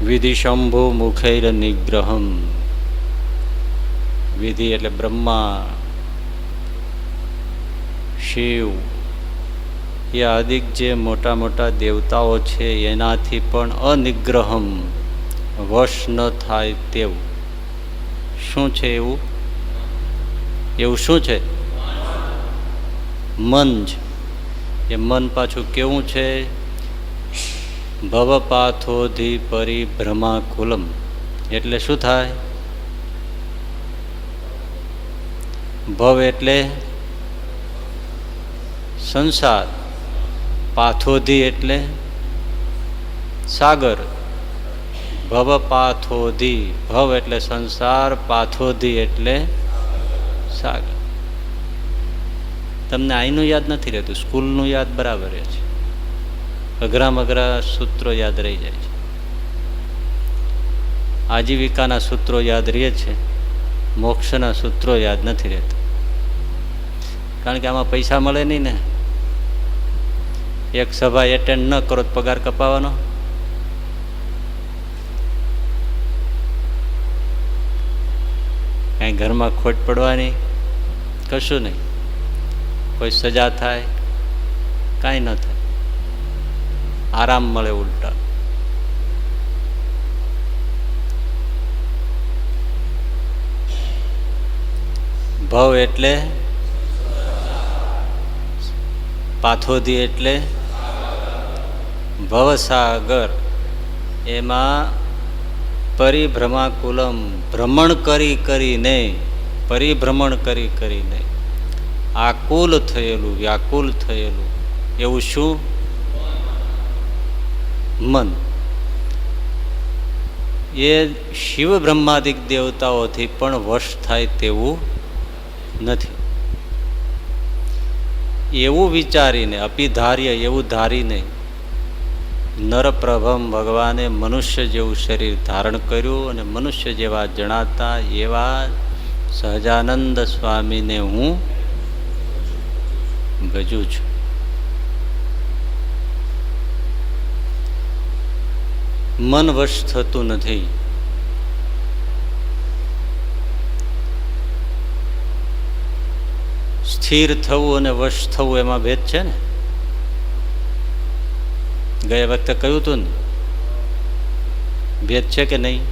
વિધિ શંભુ મુખૈર નિગ્રહમ. વિધિ એટલે બ્રહ્મા, શિવ, એ આદિક જે મોટા મોટા દેવતાઓ છે એનાથી પણ અનિગ્રહમ, વશ ન થાય તેવું. શું છે એવું? એવું શું છે? મન છે. એ મન પાછું કેવું છે? ભવપાથોધિ પરિભ્રમાકુલમ. એટલે શું થાય? ભવ એટલે સંસાર, પાથોધિ એટલે સાગર. ભવપાથોધિ, ભવ એટલે સંસાર, પાથોધિ એટલે સાગર. તમને અહીંનું યાદ નથી રહેતું, સ્કૂલનું યાદ બરાબર રહે છે. અઘરા સૂત્રો યાદ રહી જાય છે. આજીવિકાના સૂત્રો યાદ રહે છે, મોક્ષના સૂત્રો યાદ નથી રહેતા. કારણ કે આમાં પૈસા મળે નહીં ને. એક સભા એટેન્ડ ન કરો તો પગાર કપાવાનો. કાંઈ ઘરમાં ખોટ પડવાની, કશું નહીં. કોઈ સજા થાય, કાંઈ ન થાય. આરામ મળે ઉલટા. ભવ એટલે પાથોધી એટલે ભવસાગર. એમાં પરિભ્રમાકુલમ, ભ્રમણ કરીને, પરિભ્રમણ કરીને આકુલ થયેલું, વ્યાકુલ થયેલું એવું શું? મન. એ શિવ બ્રહ્માદિક દેવતાઓથી પણ વશ થાય તેવું નથી. એવું વિચારીને, અપિધાર્ય એવું ધારીને નરપ્રભમ ભગવાને મનુષ્ય જેવું શરીર ધારણ કર્યું અને મનુષ્ય જેવા જણાતા એવા સહજાનંદ સ્વામીને હું ભજું છું. મન વશ થતું નથી. સ્થિર થવું અને વશ થવું એમાં ભેદ છે ને. ગયા વખતે કહ્યું હતું ને, ભેદ છે કે નહીં?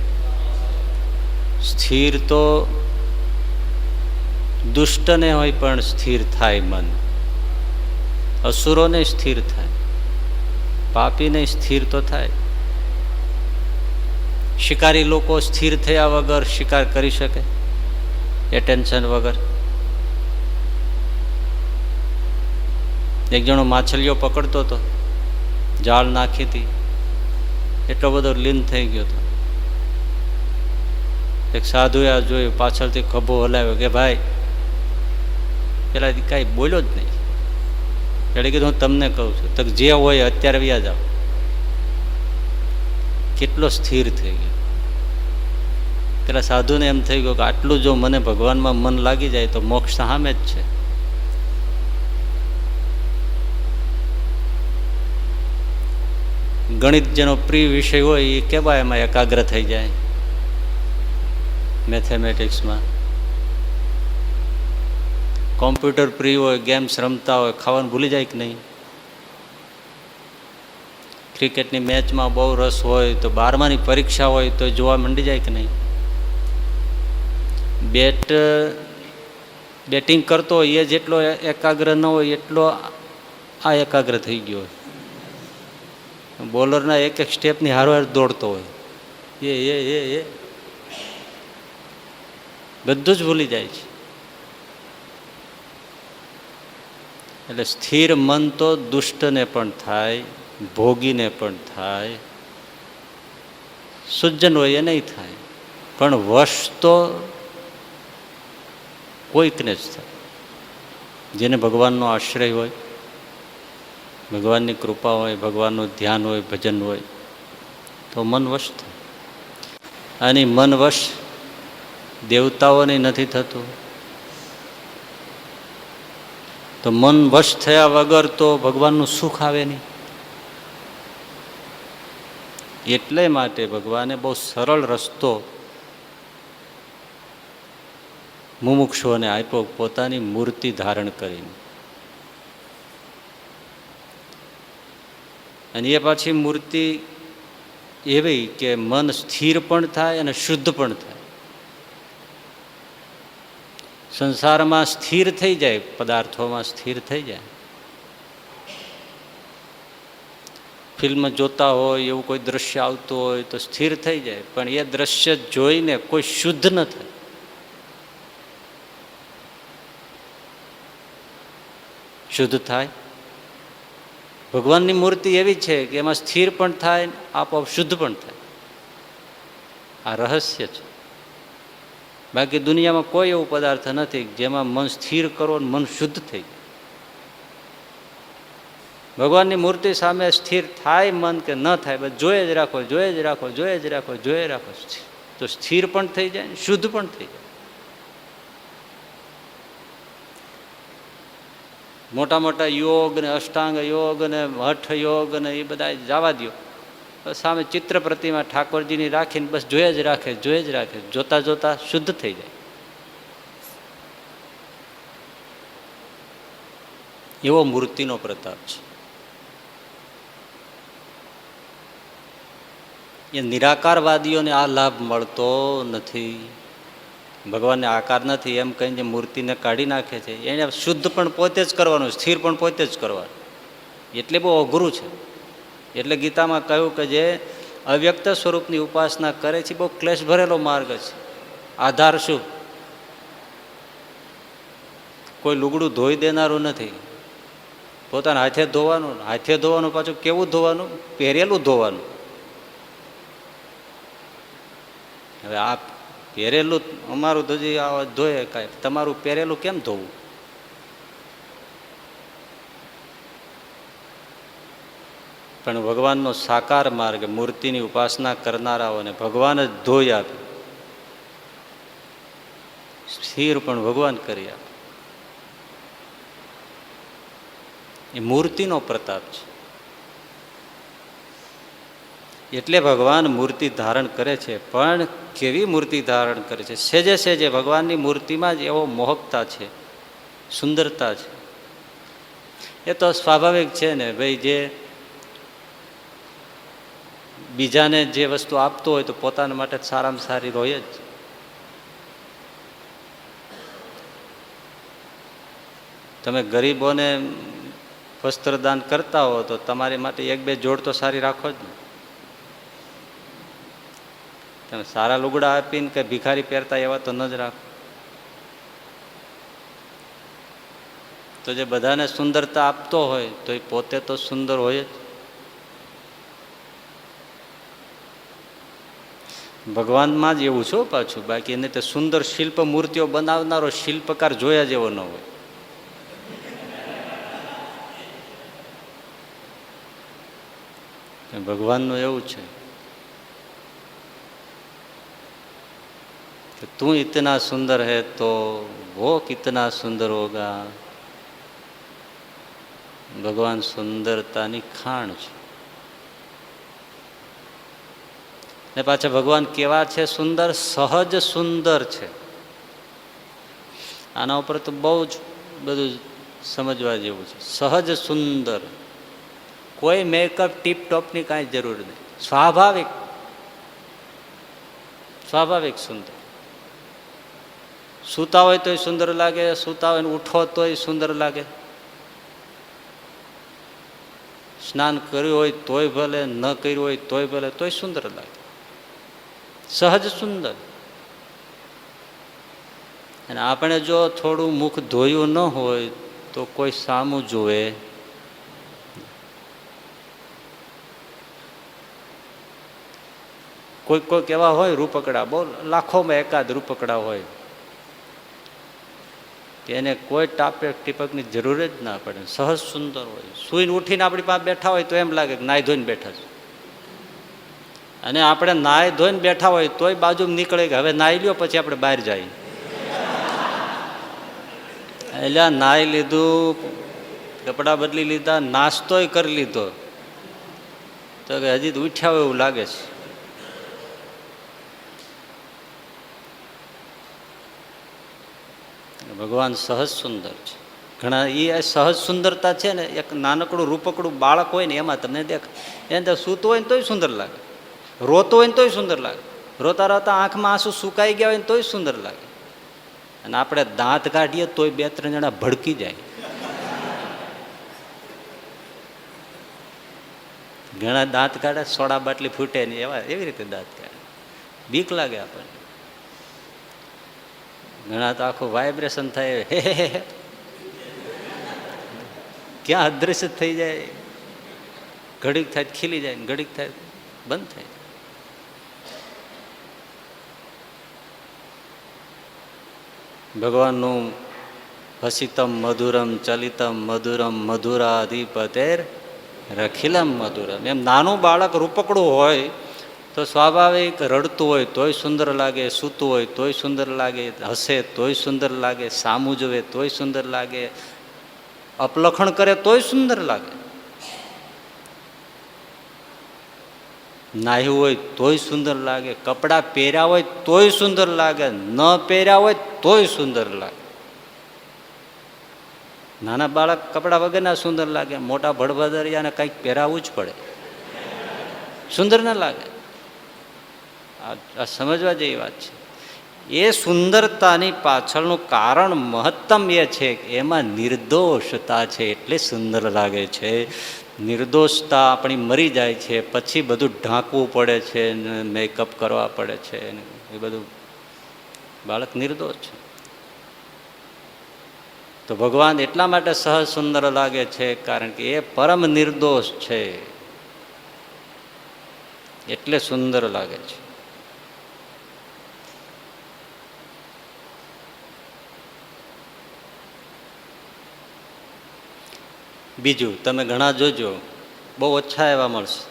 સ્થિર તો દુષ્ટને હોય પણ સ્થિર થાય મન. અસુરોને સ્થિર થાય, પાપીને સ્થિર તો થાય. શિકારી લોકો સ્થિર થયા વગર શિકાર કરી શકે? એ ટેન્શન વગર. એક જણો માછલીઓ પકડતો હતો, જાળ નાખી હતી, એટલો બધો લીન થઈ ગયો હતો. એક સાધુએ આ જોયું, પાછળથી ખભો હલાવ્યો કે ભાઈ, પેલા કાંઈ બોલ્યો જ નહીં. એટલે કીધું હું તમને કહું છું, તો જે હોય અત્યારે વ્યા જાઓ. કેટલો સ્થિર થઈ ગયો. પેલા સાધુને એમ થઈ ગયું કે આટલું જો મને ભગવાનમાં મન લાગી જાય તો મોક્ષ સામે જ છે. ગણિત જેનો પ્રિય વિષય હોય એ કેવા એમાં એકાગ્ર થઈ જાય. મેથેમેટિક્સમાં કોમ્પ્યુટર પ્રિય હોય, ગેમ્સ રમતા હોય, ખાવાનું ભૂલી જાય કે નહીં. ક્રિકેટની મેચમાં બહુ રસ હોય તો 12માની પરીક્ષા હોય તો જોવા માંડી જાય કે નહીં. બેટિંગ કરતો હોય એ જેટલો એકાગ્ર ન હોય એટલો આ એકાગ્ર થઈ ગયો હોય. બોલરના એક એક સ્ટેપની હારોહાર દોડતો હોય, એ બધું જ ભૂલી જાય છે. એટલે સ્થિર મન તો દુષ્ટને પણ થાય, ભોગીને પણ થાય, સુજ્જન હોય એ નહીં થાય, પણ વશ તો કોઈકને જ થાય. જેને ભગવાનનો આશ્રય હોય, ભગવાનની કૃપા હોય, ભગવાનનું ધ્યાન હોય, ભજન હોય તો મન વશ થાય. અને મન વશ દેવતાઓને નથી થતું. તો મન વશ થયા વગર તો ભગવાનનું સુખ આવે નહીં. એટલે માટે ભગવાને બહુ સરળ રસ્તો મુમુક્ષુઓને આપ્યો, પોતાની મૂર્તિ ધારણ કરીને. અને એ પાછી મૂર્તિ એવી કે મન સ્થિર પણ થાય અને શુદ્ધ પણ થાય. સંસારમાં સ્થિર થઈ જાય, પદાર્થોમાં સ્થિર થઈ જાય. ફિલ્મ જોતા હોય એવું કોઈ દ્રશ્ય આવતું હોય તો સ્થિર થઈ જાય, પણ એ દ્રશ્ય જોઈને કોઈ શુદ્ધ ન થાય. શુદ્ધ થાય. ભગવાનની મૂર્તિ એવી છે કે એમાં સ્થિર પણ થાય, આપોઆપ શુદ્ધ પણ થાય. આ રહસ્ય છે. બાકી દુનિયામાં કોઈ એવો પદાર્થ નથી જેમાં મન સ્થિર કરો અને મન શુદ્ધ થઈ જાય. ભગવાનની મૂર્તિ સામે સ્થિર થાય મન કે ન થાય, બસ જોઈએ જ રાખો, જોઈએ જ રાખો, જોઈએ જ રાખો, જોઈએ રાખો, તો સ્થિર પણ થઈ જાય, શુદ્ધ પણ થઈ જાય. મોટા મોટા યોગ ને અષ્ટાંગ યોગ ને હઠ યોગ ને એ બધા જવા દો, સામે ચિત્ર પ્રતિમા ઠાકોરજીની રાખીને બસ જોઈએ જ રાખે, જોઈએ જ રાખે, જોતા જોતા શુદ્ધ થઈ જાય. એવો મૂર્તિનો પ્રતાપ છે. એ નિરાકારવાદીઓને આ લાભ મળતો નથી. ભગવાનને આકાર નથી એમ કહીને મૂર્તિને કાઢી નાખે છે. એને શુદ્ધ પણ પોતે જ કરવાનું, સ્થિર પણ પોતે જ કરવાનું. એટલે બહુ અઘરું છે. એટલે ગીતામાં કહ્યું કે જે અવ્યક્ત સ્વરૂપની ઉપાસના કરે છે બહુ ક્લેશ ભરેલો માર્ગ છે. આધાર શું? કોઈ લુગડું ધોઈ દેનારું નથી. પોતાના હાથે ધોવાનું, હાથે ધોવાનું પાછું કેવું ધોવાનું? પહેરેલું ધોવાનું. હવે આ પહેરેલું અમારું ધોજી ધોયે કાંઈ, તમારું પહેરેલું કેમ ધોવું? પણ ભગવાનનો સાકાર માર્ગ, મૂર્તિની ઉપાસના કરનારાઓને ભગવાન જ ધોઈ આપે, સ્થિર પણ ભગવાન કરી આપે. એ મૂર્તિનો પ્રતાપ છે. એટલે ભગવાન મૂર્તિ ધારણ કરે છે. પણ કેવી મૂર્તિ ધારણ કરે છે? સેજે સેજે ભગવાનની મૂર્તિમાં જ એવો મોહકતા છે, સુંદરતા છે. એ તો સ્વાભાવિક છે ને ભાઈ. જે બીજાને જે વસ્તુ આપતો હોય તો પોતાના માટે સારામાં સારી હોય જ. તમે ગરીબોને વસ્ત્રદાન કરતા હો તો તમારી માટે એક બે જોડ તો સારી રાખો જ ને. તમે સારા લુગડા આપીને કે ભિખારી પહેરતા એવા તો ન જ રાખો. તો જે બધાને સુંદરતા આપતો હોય તો એ પોતે તો સુંદર હોય જ. ભગવાનમાં જ એવું છો પાછું. બાકી એને તો સુંદર શિલ્પ મૂર્તિઓ બનાવનારો શિલ્પકાર જોયા જેવો ન હોય. ભગવાનનું એવું છે कि तू इतना सुंदर है तो वो कितना सुंदर होगा. ભગવાન સુંદરતાની ખાણ છે. ને પાછા ભગવાન કેવા છે? સુંદર, સહજ સુંદર છે. આના ઉપર તો બહુ જ બધું સમજવા જેવું છે. સહજ સુંદર, કોઈ મેકઅપ ટીપટોપની કાંઈ જરૂર નહીં. સ્વાભાવિક, સ્વાભાવિક સુંદર. સૂતા હોય તોય સુંદર લાગે, સૂતા હોય ઉઠો તોય સુંદર લાગે, સ્નાન કર્યું હોય તોય ભલે, ન કર્યું હોય તોય ભલે, તોય સુંદર લાગે. સહજ સુંદર. અને આપણે જો થોડું મુખ ધોયું ન હોય તો કોઈ સામું જુએ. કોઈક કોઈક એવા હોય રૂપકડા, બહુ લાખોમાં એકાદ રૂપકડા હોય, એને કોઈ ટાપક ટીપકની જરૂર જ ના પડે, સહજ સુંદર હોય. સૂઈને ઉઠીને આપણી પાસે બેઠા હોય તો એમ લાગે કે નાહી ધોઈને બેઠા છે. અને આપણે નાહી ધોઈને બેઠા હોય તોય બાજુમાં નીકળે કે હવે નાહી લ્યો પછી આપણે બહાર જઈએ. એટલે નાહી લીધું, કપડાં બદલી લીધા, નાસ્તોય કરી લીધો, તો કે હજી તો ઉઠ્યા હોય એવું લાગે છે. ભગવાન સહજ સુંદર છે. ઘણા એ સહજ સુંદરતા છે ને, એક નાનકડું રૂપકડું બાળક હોય ને એમાં તમને દેખાય. એને સૂતું હોય ને તોય સુંદર લાગે, રોતો હોય ને તોય સુંદર લાગે, રોતા રોતા આંખમાં આંસુ સુકાઈ ગયા હોય ને તોય સુંદર લાગે. અને આપણે દાંત કાઢીએ તોય 2-3 જણા ભડકી જાય. ઘણા દાંત કાઢે, સોડા બાટલી ફૂટે ને એવી રીતે દાંત કાઢે, બીક લાગે આપણને. ઘણા તો આખું વાઇબ્રેશન થાય, હે ક્યાં અદૃશ્ય થઈ જાય. ઘડીક થાય ખીલી જાય, ઘડીક થાય બંધ થાય. ભગવાનનું હસિતમ મધુરમ ચલિતમ મધુરમ મધુરાધિપતેર રખિલમ મધુરમ. એમ નાનું બાળક રૂપકડું હોય તો સ્વાભાવિક રડતું હોય તોય સુંદર લાગે, સૂતું હોય તોય સુંદર લાગે, હસે તોય સુંદર લાગે, સામું જોવે તોય સુંદર લાગે, અપલખણ કરે તોય સુંદર લાગે, નાહ્યું હોય તોય સુંદર લાગે, કપડાં પહેર્યા હોય તોય સુંદર લાગે, ન પહેર્યા હોય તોય સુંદર લાગે. નાના બાળક કપડા વગરના સુંદર લાગે, મોટા ભડભદરિયાને કંઈક પહેરાવવું જ પડે, સુંદર ના લાગે. આ સમજવા જેવી વાત છે. એ સુંદરતાની પાછળનું કારણ મહત્તમ એ છે કે એમાં નિર્દોષતા છે એટલે સુંદર લાગે છે. નિર્દોષતા આપણી મરી જાય છે પછી બધું ઢાંકવું પડે છે, મેકઅપ કરવા પડે છે, એ બધું. બાળક નિર્દોષ છે તો ભગવાન એટલા માટે સહજ સુંદર લાગે છે કારણ કે એ પરમ નિર્દોષ છે એટલે સુંદર લાગે છે. બીજું તમે ઘણા જોજો, બહુ ઓછા એવા મળશે,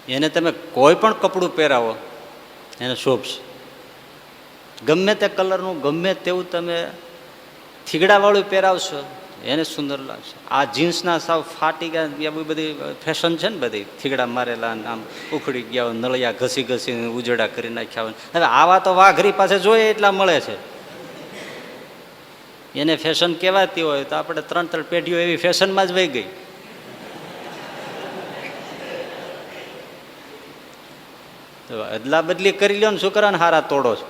એને તમે કોઈ પણ કપડું પહેરાવો એને શોભશે. ગમે તે કલરનું ગમે તેવું તમે થીગડાવાળું પહેરાવશો એને સુંદર લાગશે. આ જીન્સના સાવ ફાટી ગયા એવી બધી ફેશન છે ને, બધી થીગડા મારેલા, આમ ઉખડી ગયા હોય, નળિયા ઘસી ઘસીને ઉજળા કરી નાખ્યા હોય. હવે આવા તો વાઘરી પાસે જોઈએ એટલા મળે છે. એને ફેશન કહેવાતી હોય તો આપણે 3 પેઢીઓ એવી ફેશનમાં જ વહી ગઈ. તો અદલા બદલી કરી લ્યો ને છોકરાને હારા તોડો છો.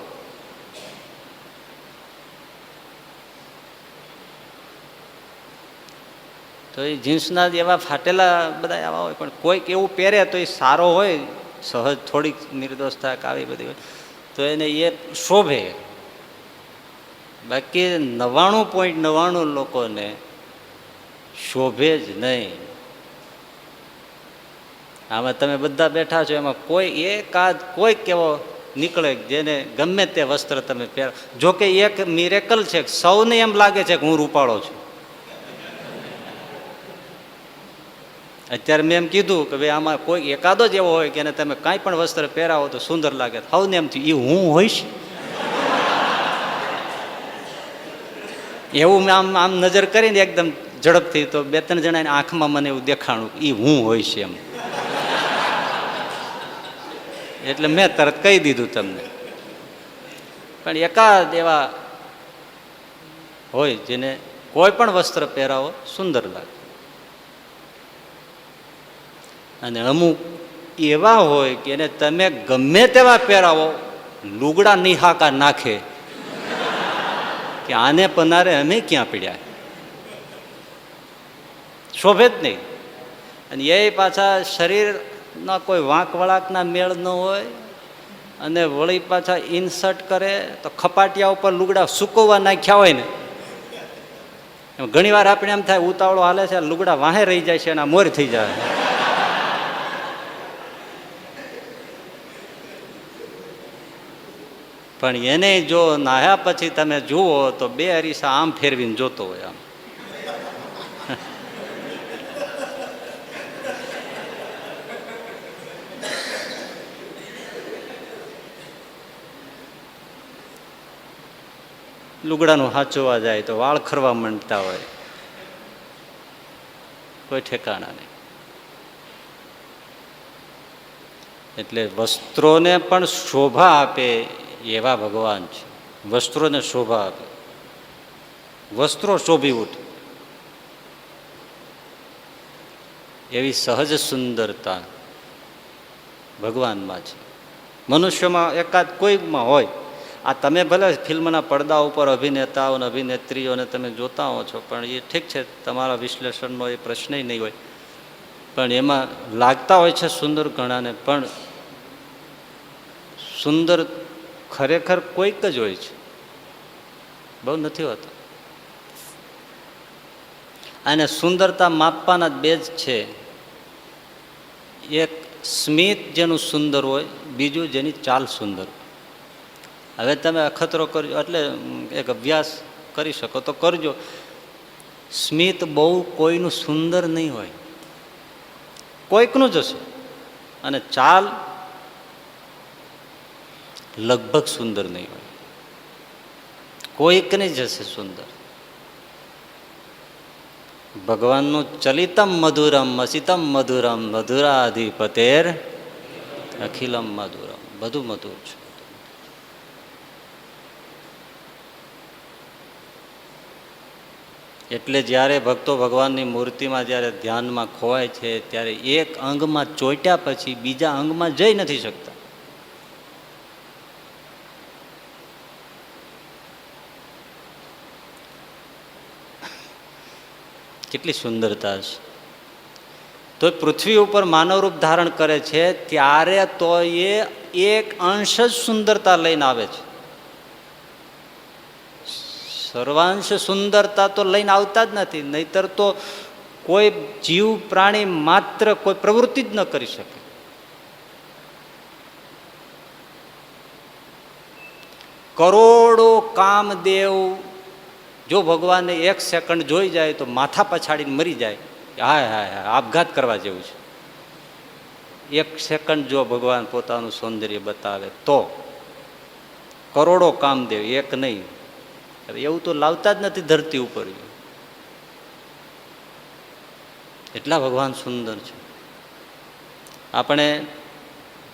તો એ જીન્સના એવા ફાટેલા બધા આવા હોય, પણ કોઈક એવું પહેરે તો એ સારો હોય, સહજ થોડીક નિર્દોષતા આવી બધી હોય તો એને એ શોભે. બાકી 99.99 લોકોને શોભે જ નહીં. આમાં તમે બધા બેઠા છો એમાં કોઈ એકાદ કોઈક એવો નીકળે જેને ગમે તે વસ્ત્ર તમે પહેરો. જોકે એક મિરેકલ છે, સૌને એમ લાગે છે કે હું રૂપાળો છું. અત્યારે મેં એમ કીધું કે ભાઈ આમાં કોઈ એકાદો જ એવો હોય કે એને તમે કાંઈ પણ વસ્ત્ર પહેરાવો તો સુંદર લાગે. સૌને એમ થયું એ હું હોઈશ. એવું આમ આમ નજર કરીને એકદમ ઝડપથી તો 2-3 જણાની આંખમાં મને એવું દેખાણું એ હું હોઈશ એમ. એટલે મેં તરત કહી દીધું તમને. પણ એકાદ એવા હોય જેને કોઈ પણ વસ્ત્ર પહેરાવો સુંદર લાગે. અને અમુક એવા હોય કે એને તમે ગમે તેવા પહેરાવો લુગડા નિહાકા નાખે કે આને પનારે અમે ક્યાં પડ્યા, શોભે જ નહીં. અને એ પાછા શરીરના કોઈ વાંક વળાકના મેળ ન હોય અને વળી પાછા ઇન્સર્ટ કરે તો ખપાટિયા ઉપર લુગડા સૂકવવા નાખ્યા હોય ને, ઘણી વાર આપણે એમ થાય ઉતાવળો હાલે છે, લુગડા વાહે રહી જાય છે અને મોર થઈ જાય. પણ એને જો નાહ્યા પછી તમે જુઓ તો 2 અરીસા આમ ફેરવીને જોતો હોય. આમ લુગડાનું હાચવવા જાય તો વાળ ખરવા માંડતા હોય, કોઈ ઠેકાણા નહીં. એટલે વસ્ત્રોને પણ શોભા આપે એવા ભગવાન છે. વસ્ત્રોને શોભા આપે, વસ્ત્રો શોભી ઉઠે એવી સહજ સુંદરતા ભગવાનમાં છે. મનુષ્યમાં એકાદ કોઈમાં હોય. આ તમે ભલે ફિલ્મના પડદા ઉપર અભિનેતાઓ અને અભિનેત્રીઓને તમે જોતા હો છો, પણ એ ઠીક છે, તમારા વિશ્લેષણનો એ પ્રશ્ન નહીં હોય, પણ એમાં લાગતા હોય છે સુંદર ઘણાને, પણ સુંદર ખરેખર કોઈક જ હોય છે, બહુ નથી હોતા. અને સુંદરતા માપવાના બે જ છે, એક સ્મિત જેનું સુંદર હોય, બીજું જેની ચાલ સુંદર. હવે તમે અખતરો કરજો એટલે એક અભ્યાસ કરી શકો તો કરજો. સ્મિત બહુ કોઈનું સુંદર નહીં હોય, કોઈકનું જ હશે, અને ચાલ લગભગ સુંદર નહીં હોય, કોઈકની જ હશે સુંદર. ભગવાનનું ચલિતમ મધુરમ અસિતમ મધુરમ મધુરાધિપતેર અખિલમ મધુરમ, બધું મધુર છે. એટલે જ્યારે ભક્તો ભગવાનની મૂર્તિમાં જ્યારે ધ્યાનમાં ખોવાય છે, ત્યારે એક અંગમાં ચોંટ્યા પછી બીજા અંગમાં જઈ નથી શકતા. કેટલી સુંદરતા છે. તો પૃથ્વી ઉપર માનવ રૂપ ધારણ કરે છે ત્યારે તો એ એક અંશ જ સુંદરતા લઈને આવે છે. સર્વાંશ સુંદરતા તો લઈને આવતા જ નથી, નહીતર તો કોઈ જીવ પ્રાણી માત્ર કોઈ પ્રવૃત્તિ જ ન કરી શકે. કરોડો કામદેવ જો ભગવાનને એક સેકન્ડ જોઈ જાય તો માથા પછાડીને મરી જાય. હાય હાય હાય, આપઘાત કરવા જેવું છે. એક સેકન્ડ જો ભગવાન પોતાનું સૌંદર્ય બતાવે તો કરોડો કામદેવ, એક નહીં. એવું તો લાવતા જ નથી ધરતી ઉપર. એટલા ભગવાન સુંદર છે. આપણે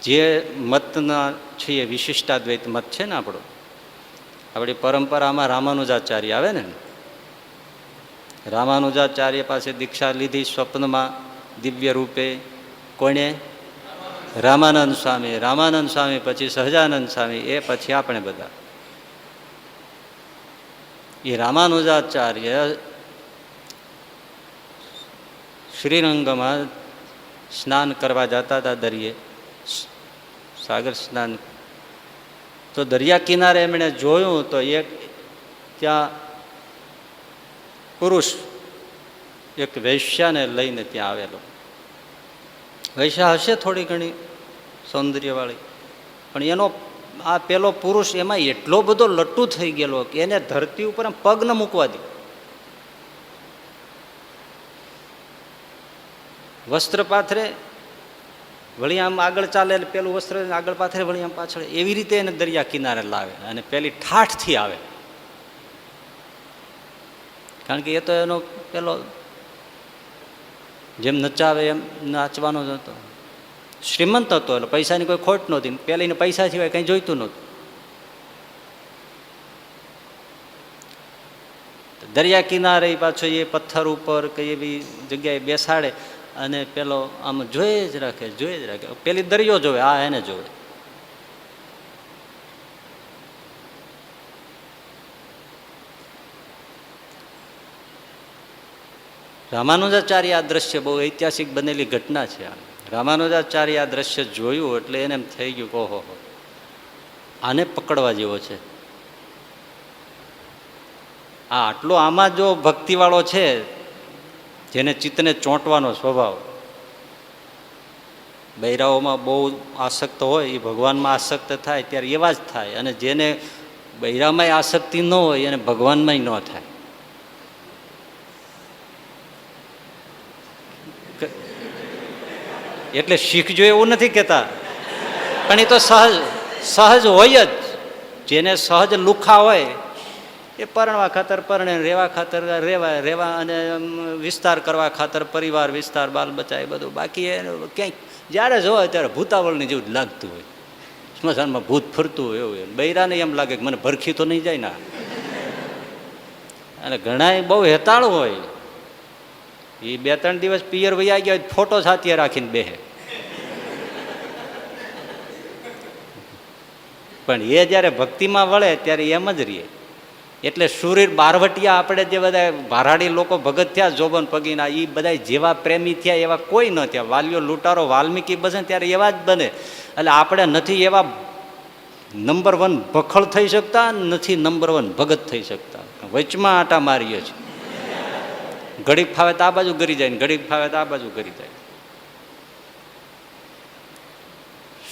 જે મતના છીએ, વિશિષ્ટાદ્વૈત મત છે ને આપણો, આપણી પરંપરામાં રામાનુજાચાર્ય આવે ને, રામાનુજાચાર્ય પાસે દીક્ષા લીધી સ્વપ્નમાં દિવ્ય રૂપે. કોણે? રામાનંદ સ્વામી. રામાનંદ સ્વામી પછી સહજાનંદ સ્વામી, એ પછી આપણે બધા. એ રામાનુજાચાર્ય શ્રીરંગમાં સ્નાન કરવા જતા હતા, દરિયે સાગર સ્નાન. તો દરિયા કિનારે એમણે જોયું તો એક ત્યાં પુરુષ એક વૈશ્યાને લઈને ત્યાં આવેલો. વૈશ્યા હશે થોડી ઘણી સૌંદર્યવાળી, પણ એનો આ પેલો પુરુષ એમાં એટલો બધો લટ્ટુ થઈ ગયેલો કે એને ધરતી ઉપર પગ ન મૂકવા દે. વસ્ત્ર પાથરે, વળી આમ આગળ ચાલે, પેલું વસ્ત્ર આગળ પાથરે, વળી આમ પાછળ, એવી રીતે એને દરિયા કિનારે લાવે અને પેલી ઠાઠથી આવે. કારણ કે એ તો એનો પેલો જેમ નચાવે એમ નાચવાનો જ હતો. શ્રીમંત હતો એટલે પૈસાની કોઈ ખોટ નહોતી. પેલીને પૈસા સિવાય કંઈ જોઈતું નહોતું. દરિયા કિનારે પાછો એ પથ્થર ઉપર કઈ એવી જગ્યાએ બેસાડે અને પેલો આમ જોઈ જ રાખે, જોઈ જ રાખે. પેલી દરિયો જોવે, આ એને જોવે. રામાનુજાચાર્ય આ દ્રશ્ય બહુ ઐતિહાસિક બનેલી ઘટના છે. રામાનુજાચાર્ય આ દ્રશ્ય જોયું એટલે એને એમ થઈ ગયું કે ઓહો, આને પકડવા જેવો છે. આ આટલો આમાં જો ભક્તિવાળો છે, જેને ચિત્તને ચોંટવાનો સ્વભાવ. બૈરાઓમાં બહુ આસક્ત હોય, એ ભગવાનમાં આસક્ત થાય ત્યારે એવા જ થાય, અને જેને બૈરામાંય આસક્તિ ન હોય એને ભગવાનમાંય ન થાય. એટલે શીખજો એવું નથી કહેતા, પણ એ તો સહજ હોય જ. જેને સહજ લુખા હોય એ પરણવા ખાતર પરણે, રહેવા ખાતર રહેવા અને વિસ્તાર કરવા ખાતર પરિવાર વિસ્તાર બાલ બચ્ચા એ બધું. બાકી એ ક્યાંક જ્યારે જોવે ત્યારે ભૂતાવળની જેવું જ લાગતું હોય, સ્મશાનમાં ભૂત ફરતું હોય એવું. બૈરાને એમ લાગે કે મને ભરખી તો નહીં જાય ને. અને ઘણા બહુ હેતાળું હોય, એ 2-3 દિવસ પિયર વૈયા ગયા હોય, ફોટો સાથે રાખીને બેહે. પણ એ જ્યારે ભક્તિમાં વળે ત્યારે એમ જ રહીએ. એટલે સુરીર બારવટિયા આપણે જે બધા ભારાડી લોકો ભગત થયા જોબન પગીના, એ બધા જેવા પ્રેમી થયા એવા કોઈ ન થયા. વાલીઓ લૂંટારો વાલ્મીકી બને ત્યારે એવા જ બને. એટલે આપણે નથી એવા નંબર 1 ભખળ થઈ શકતા, નથી નંબર 1 ભગત થઈ શકતા. વચમાં આટા મારીએ છીએ. ઘડીક ફાવે તો આ બાજુ ગરી જાય ને ઘડીક ફાવે તો આ બાજુ ગરી જાય.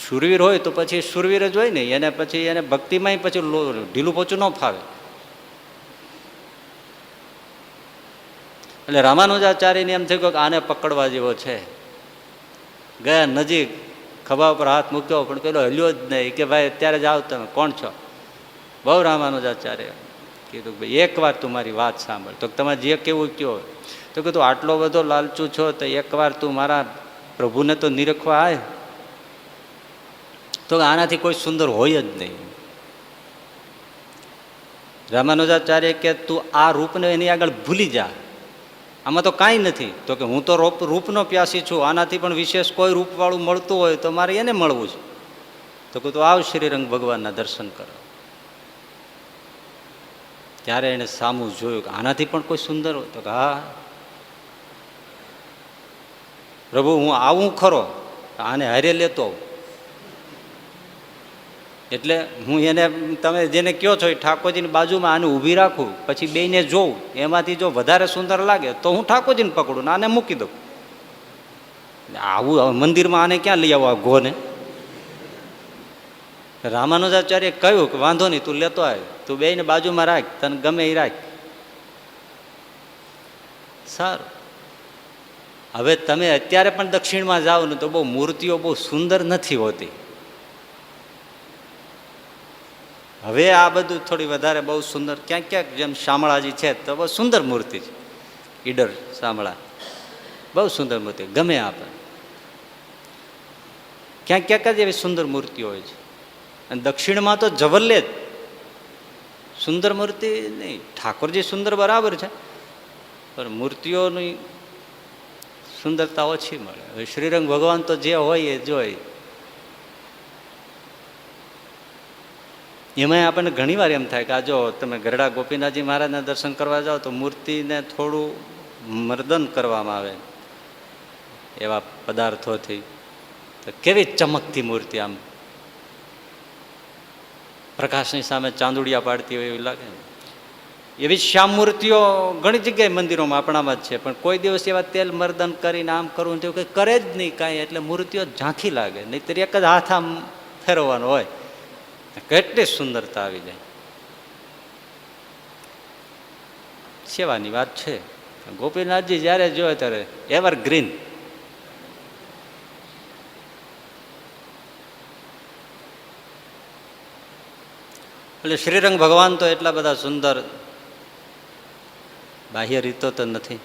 શુરવીર હોય તો પછી શુરવીર જ હોય ને, એને પછી એને ભક્તિમાં પછી ઢીલું પોચું ન ફાવે. એટલે રામાનુજાચાર્યને એમ થયું કે આને પકડવા જેવો છે. ગયા નજીક, ખભા ઉપર હાથ મૂક્યો, પણ પેલો હલ્યો જ નહીં. કે ભાઈ અત્યારે જાઓ, તમે કોણ છો? બહુ રામાનુજાચાર્ય કીધું કે ભાઈ એકવાર તું મારી વાત સાંભળ. તો તમારે જે કેવું કયો. તો કીધું આટલો બધો લાલચું છો તો એકવાર તું મારા પ્રભુને તો નિરખવા આય. તો આનાથી કોઈ સુંદર હોય જ નહીં. રામાનુજાચાર્ય કે તું આ રૂપને એની આગળ ભૂલી જા, આમાં તો કાંઈ નથી. તો કે હું તો રૂપનો પ્યાસી છું, આનાથી પણ વિશેષ કોઈ રૂપવાળું મળતું હોય તો મારે એને મળવું છે. તો કે તું આવ શ્રીરંગ ભગવાનના દર્શન કરો. ત્યારે એને સામું જોયું કે આનાથી પણ કોઈ સુંદર હોય. તો કે હા પ્રભુ, હું આવું ખરો, આને હારે લેતો આવું. એટલે હું એને, તમે જેને કહો છો એ ઠાકોરજીની બાજુમાં આને ઊભી રાખું, પછી બેયને જોઉં, એમાંથી જો વધારે સુંદર લાગે તો હું ઠાકોરજીને પકડું ને આને મૂકી દઉં. આવું મંદિરમાં આને ક્યાં લઈ આવો આ ઘોને? રામાનુજાચાર્ય કહ્યું કે વાંધો નહીં, તું લેતો આવ, તું બેયને બાજુમાં રાખ, તને ગમે એ રાખ. સારું. હવે તમે અત્યારે પણ દક્ષિણમાં જાઓ ને તો બહુ મૂર્તિઓ બહુ સુંદર નથી હોતી. હવે આ બધું થોડી વધારે બહુ સુંદર, ક્યાંક ક્યાંક જેમ શામળાજી છે તો બહુ સુંદર મૂર્તિ છે. ઈડર શામળા બહુ સુંદર મૂર્તિ, ગમે આપણે. ક્યાંક ક્યાંક જ એવી સુંદર મૂર્તિઓ હોય છે. અને દક્ષિણમાં તો જવલ્લે જ સુંદર મૂર્તિ નહીં. ઠાકોરજી સુંદર બરાબર છે, પણ મૂર્તિઓની સુંદરતા ઓછી મળે. હવે શ્રીરંગ ભગવાન તો જે હોય એ જોઈ. એમાં આપણને ઘણી વાર એમ થાય કે આ જો તમે ગરડા ગોપીનાથજી મહારાજના દર્શન કરવા જાઓ તો મૂર્તિને થોડું મર્દન કરવામાં આવે એવા પદાર્થોથી. તો કેવી ચમકતી મૂર્તિ, આમ પ્રકાશની સામે ચાંદુડિયા પાડતી હોય એવી લાગે ને. એવી શ્યામ મૂર્તિઓ ઘણી જગ્યાએ મંદિરોમાં આપણામાં જ છે, પણ કોઈ દિવસ એવા તેલ મર્દન કરીને આમ કરવું તેવું કંઈ કરે જ નહીં કાંઈ. એટલે મૂર્તિઓ ઝાંખી લાગે. નહીંતર એક જ હાથ આમ ફેરવવાનો હોય, કેટલી સુંદરતા આવી જાય. સેવાની વાત છે. ગોપીનાથજી જ્યારે જોયે ત્યારે એવરગ્રીન. એટલે શ્રીરંગ ભગવાન તો એટલા બધા સુંદર, બાહ્ય રીતો તો નથી.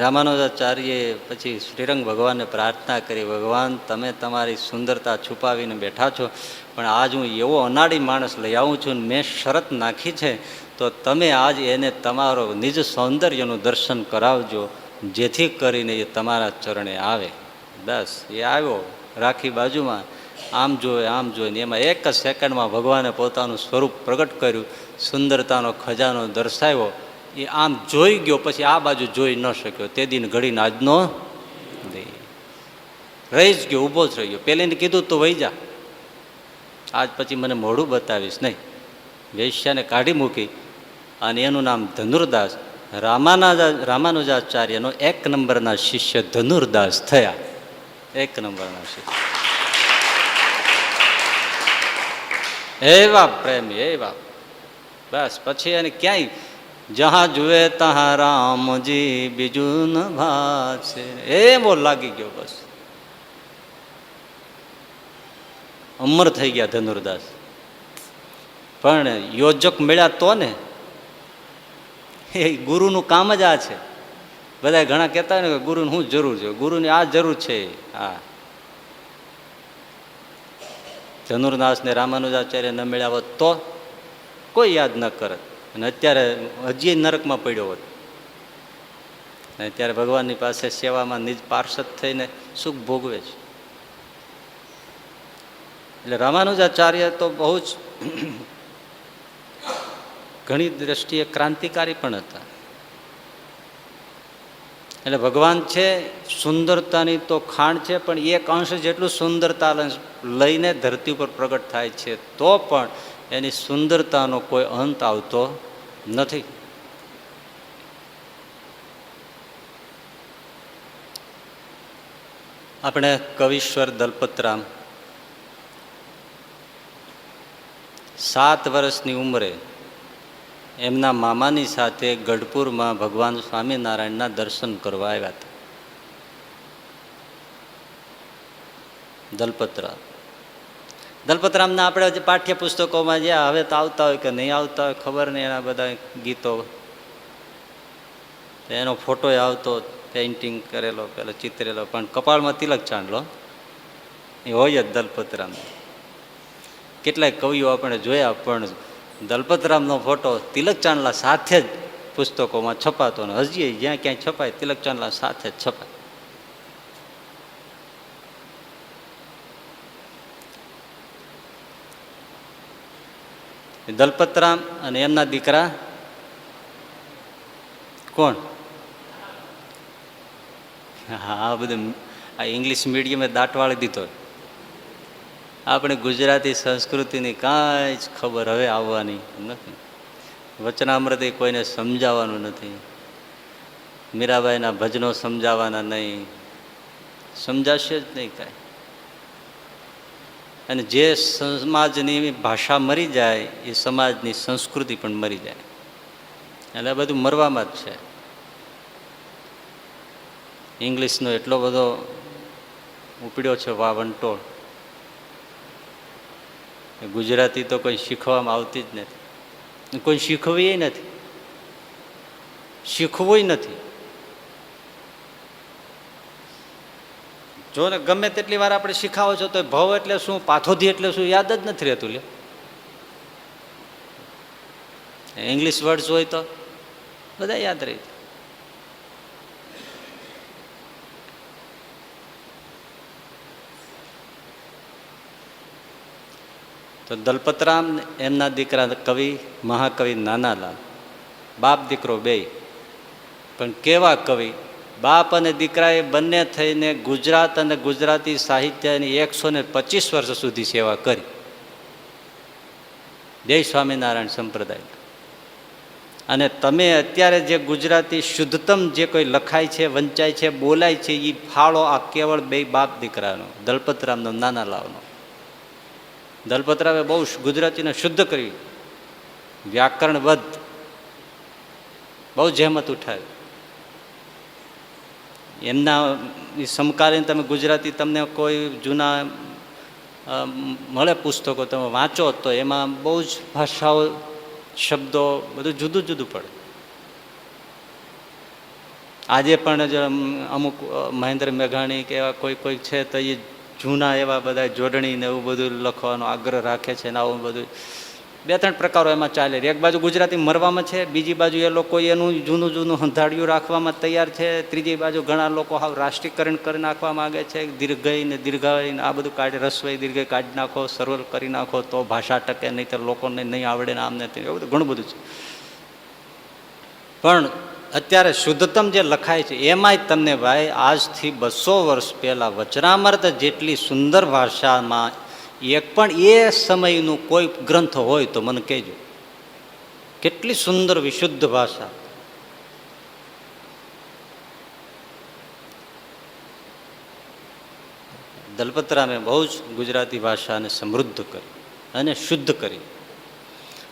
રામાનુજાચાર્યે પછી શ્રીરંગ ભગવાનને પ્રાર્થના કરી, ભગવાન તમે તમારી સુંદરતા છુપાવીને બેઠા છો, પણ આજ હું એવો અનાડી માણસ લઈ આવું છું ને મેં શરત નાખી છે, તો તમે આજ એને તમારો નિજ સૌંદર્યનું દર્શન કરાવજો, જેથી કરીને એ તમારા ચરણે આવે. બસ એ આવ્યો, રાખી બાજુમાં, આમ જોયે આમ જોઈને એમાં એક જ સેકન્ડમાં ભગવાને પોતાનું સ્વરૂપ પ્રગટ કર્યું, સુંદરતાનો ખજાનો દર્શાવ્યો. એ આમ જોઈ ગયો, પછી આ બાજુ જોઈ ન શક્યો. તે દિન ઘડીને આજનો રહી જ ગયો, ઊભો જ રહી ગયો. પેલીને કીધું તો વહી જા, આજ પછી મને મોઢું બતાવીશ નહીં. વેશ્યાને કાઢી મૂકી અને એનું નામ ધનુર્દાસ. રામાનુજાચાર્યનો 1 નંબરના શિષ્ય ધનુર્દાસ થયા. 1 નંબરના શિષ્ય. એવા પ્રેમી, એવા. બસ પછી એને ક્યાંય જહાં જુએ તહાં રામજી બીજું ન ભાશે, એવો લાગી ગયો. બસ અમર થઈ ગયા ધનુર્દાસ. પણ યોજક મળ્યા તો ને, એ ગુરુનું કામ જ આ છે. બધા ઘણા કહેતા હોય ને કે ગુરુને શું જરૂર છે, ગુરુની આ જરૂર છે. હા, ધનુર્દાસ ને રામાનુજાચાર્ય ન મળ્યા હોત તો કોઈ યાદ ન કરત, અને અત્યારે હજી નરકમાં પડ્યો હોત. અત્યારે ભગવાનની પાસે સેવામાં નિજ પાર્ષદ થઈને સુખ ભોગવે છે. એટલે રામાનુજાચાર્ય તો બહુ જ ઘણી દ્રષ્ટિએ ક્રાંતિકારી પણ હતા. એટલે ભગવાન છે સુંદરતાની તો ખાણ છે, પણ એક અંશ જેટલું સુંદરતા લઈને ધરતી ઉપર પ્રગટ થાય છે, તો પણ એની સુંદરતાનો કોઈ અંત આવતો નથી. આપણે કવિશ્વર દલપતરામ 7 વર્ષની ઉંમરે એમના મામાની સાથે ગઢપુરમાં ભગવાન સ્વામિનારાયણના દર્શન કરવા આવ્યા હતા. દલપતરામના આપણે જે પાઠ્યપુસ્તકોમાં જે હવે તો આવતા હોય કે નહીં આવતા હોય ખબર નહીં, એના બધા ગીતો, એનો ફોટો આવતો, પેઇન્ટિંગ કરેલો, પેલો ચિતરેલો, પણ કપાળમાં તિલક ચાંદલો એ હોય જ દલપતરામ. કેટલાય કવિઓ આપણે જોયા, પણ દલપતરામનો ફોટો તિલક ચાંદલા સાથે જ પુસ્તકોમાં છપાતો, ને હજી જ્યાં ક્યાંય છપાય તિલક ચાંદલા સાથે જ છપાય. દલપતરામ અને એમના દીકરા કોણ? હા, આ બધું આ ઇંગ્લિશ મીડિયમે દાટ વાળી દીધો. આપણે ગુજરાતી સંસ્કૃતિની કાંઈ જ ખબર હવે આવવાની નથી. વચનામૃત કોઈને સમજાવવાનું નથી. મીરાબાઈના ભજનો સમજાવવાના નહીં, સમજાશે જ નહીં કાંઈ. અને જે સમાજની ભાષા મરી જાય એ સમાજની સંસ્કૃતિ પણ મરી જાય. એટલે બધું મરવામાં જ છે. ઇંગ્લિશનો એટલો બધો ઉપડ્યો છે વાવંટોળ, ગુજરાતી તો કોઈ શીખવામાં આવતી જ નથી, કોઈ શીખવી નથી, શીખવું નથી. જો ને ગમે તેટલી વાર આપણે શીખાવો છો તો ભવ એટલે શું, પાથોધી એટલે શું, યાદ જ નથી રહેતું. લે ઇંગ્લિશ વર્ડ્સ હોય તો બધા યાદ રહી. તો દલપતરામ એમના દીકરા કવિ મહાકવિ નાનાલાલ, બાપ દીકરો બેય, પણ કેવા કવિ! બાપ અને દીકરાએ બંને થઈને ગુજરાત અને ગુજરાતી સાહિત્યની 125 વર્ષ સુધી સેવા કરી. જય સ્વામિનારાયણ સંપ્રદાય. અને તમે અત્યારે જે ગુજરાતી શુદ્ધતમ જે કોઈ લખાય છે, વંચાય છે, બોલાય છે, એ ફાળો આ કેવળ બે બાપ દીકરાનો, દલપતરામનો, નાનાલાલનો. દલપતરામે બહુ ગુજરાતીને શુદ્ધ કરી, વ્યાકરણબદ્ધ બહુ જહેમત ઉઠાવી. એમના સમકાલીન તમે ગુજરાતી તમને કોઈ જૂના મળે પુસ્તકો તમે વાંચો તો એમાં બહુ જ ભાષાઓ, શબ્દો બધું જુદું જુદું પડે. આજે પણ અમુક મહેન્દ્ર મેઘાણી કે એવા કોઈ છે તો એ જૂના એવા બધા જોડણી ને એવું બધું લખવાનો આગ્રહ રાખે છે, ને આવું બધું 2-3 પ્રકારો એમાં ચાલે. એક બાજુ ગુજરાતી મરવામાં છે, બીજી બાજુ એ લોકો એનું જૂનું હંધાડિયું રાખવામાં તૈયાર છે, ત્રીજી બાજુ ઘણા લોકો હાવ રાષ્ટ્રીયકરણ કરી નાખવા માંગે છે. દીર્ઘઈ ને દીર્ઘઈ ને આ બધું કાઢી, રસવઈ દીર્ઘઈ કાઢી નાખો, સરળ કરી નાખો તો ભાષા ટકે, નહીં તો લોકોને નહીં આવડે ને આમને એવું બધું ઘણું બધું છે. પણ અત્યારે શુદ્ધતમ જે લખાય છે એમાંય તમને ભાઈ આજથી 200 વર્ષ પહેલાં વચનામૃત જેટલી સુંદર ભાષામાં એક પણ એ સમયનું કોઈ ગ્રંથ હોય તો મને કહેજો. કેટલી સુંદર વિશુદ્ધ ભાષા! દલપતરામે બહુ જ ગુજરાતી ભાષાને સમૃદ્ધ કરી અને શુદ્ધ કરી.